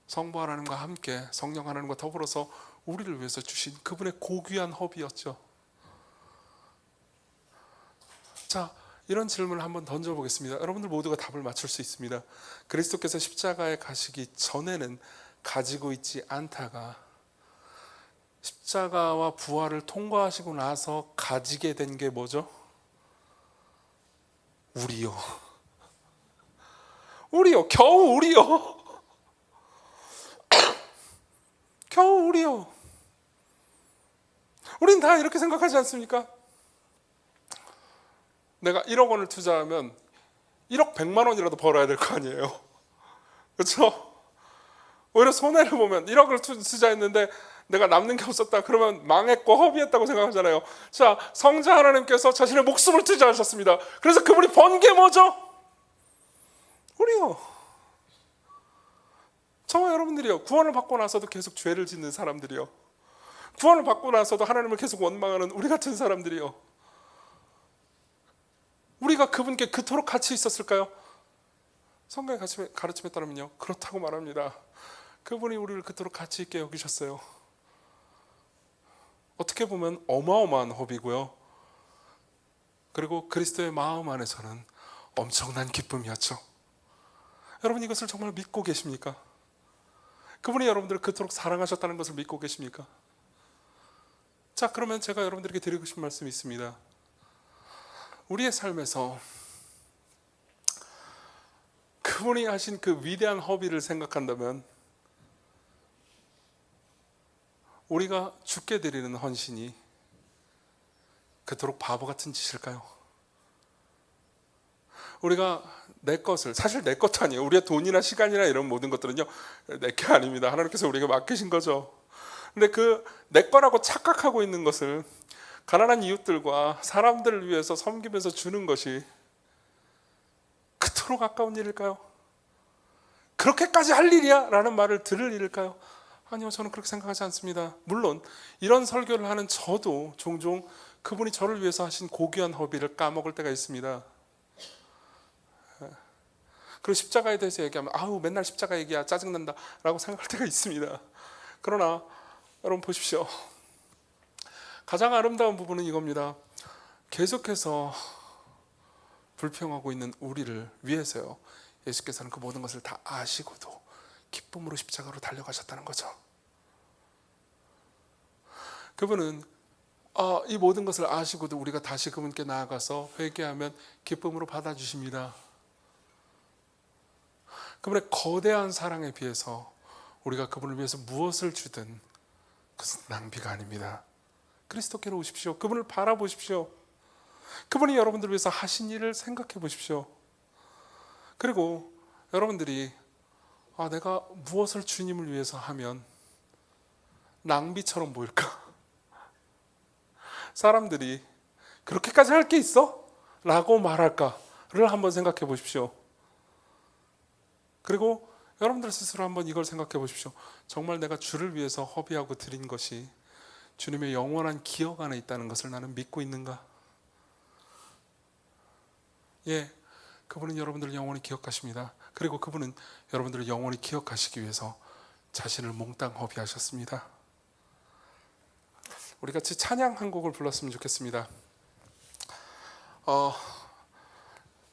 성부 하나님과 함께 성령 하나님과 더불어서 우리를 위해서 주신 그분의 고귀한 허비였죠. 자, 이런 질문을 한번 던져보겠습니다. 여러분들 모두가 답을 맞출 수 있습니다. 그리스도께서 십자가에 가시기 전에는 가지고 있지 않다가 십자가와 부활을 통과하시고 나서 가지게 된 게 뭐죠? 우리요. 우리요. 겨우 우리요. 겨우 우리요. 우린 다 이렇게 생각하지 않습니까? 내가 1억 원을 투자하면 1억 100만 원이라도 벌어야 될 거 아니에요. 그렇죠? 오히려 손해를 보면 1억을 투자했는데 내가 남는 게 없었다 그러면 망했고 허비했다고 생각하잖아요. 자, 성자 하나님께서 자신의 목숨을 투자하셨습니다. 그래서 그분이 번 게 뭐죠? 우리요. 저와 여러분들이요. 구원을 받고 나서도 계속 죄를 짓는 사람들이요. 구원을 받고 나서도 하나님을 계속 원망하는 우리 같은 사람들이요. 우리가 그분께 그토록 같이 있었을까요? 성경의 가르침에 따르면요, 그렇다고 말합니다. 그분이 우리를 그토록 같이 있게 여기셨어요. 어떻게 보면 어마어마한 허비고요. 그리고 그리스도의 마음 안에서는 엄청난 기쁨이었죠. 여러분, 이것을 정말 믿고 계십니까? 그분이 여러분들을 그토록 사랑하셨다는 것을 믿고 계십니까? 자, 그러면 제가 여러분들에게 드리고 싶은 말씀이 있습니다. 우리의 삶에서 그분이 하신 그 위대한 허비를 생각한다면 우리가 주께 드리는 헌신이 그토록 바보 같은 짓일까요? 우리가 내 것을, 사실 내 것도 아니에요. 우리의 돈이나 시간이나 이런 모든 것들은요, 내 게 아닙니다. 하나님께서 우리에게 맡기신 거죠. 근데 그 내 거라고 착각하고 있는 것을 가난한 이웃들과 사람들을 위해서 섬기면서 주는 것이 그토록 아까운 일일까요? 그렇게까지 할 일이야? 라는 말을 들을 일일까요? 아니요, 저는 그렇게 생각하지 않습니다. 물론 이런 설교를 하는 저도 종종 그분이 저를 위해서 하신 고귀한 허비를 까먹을 때가 있습니다. 그리고 십자가에 대해서 얘기하면 아우 맨날 십자가 얘기야 짜증난다 라고 생각할 때가 있습니다. 그러나 여러분 보십시오. 가장 아름다운 부분은 이겁니다. 계속해서 불평하고 있는 우리를 위해서요, 예수께서는 그 모든 것을 다 아시고도 기쁨으로 십자가로 달려가셨다는 거죠. 그분은 이 모든 것을 아시고도 우리가 다시 그분께 나아가서 회개하면 기쁨으로 받아주십니다. 그분의 거대한 사랑에 비해서 우리가 그분을 위해서 무엇을 주든 그것은 낭비가 아닙니다. 그리스도께로 오십시오. 그분을 바라보십시오. 그분이 여러분들을 위해서 하신 일을 생각해 보십시오. 그리고 여러분들이 내가 무엇을 주님을 위해서 하면 낭비처럼 보일까? 사람들이 그렇게까지 할 게 있어? 라고 말할까를 한번 생각해 보십시오. 그리고 여러분들 스스로 한번 이걸 생각해 보십시오. 정말 내가 주를 위해서 허비하고 드린 것이 주님의 영원한 기억 안에 있다는 것을 나는 믿고 있는가? 예, 그분은 여러분들을 영원히 기억하십니다. 그리고 그분은 여러분들을 영원히 기억하시기 위해서 자신을 몽땅 허비하셨습니다. 우리 같이 찬양 한 곡을 불렀으면 좋겠습니다.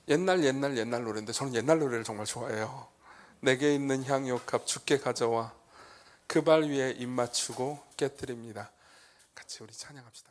옛날 노래인데 저는 옛날 노래를 정말 좋아해요. 내게 있는 향유값 주께 가져와 그 발 위에 입 맞추고 깨뜨립니다. 같이 우리 찬양합시다.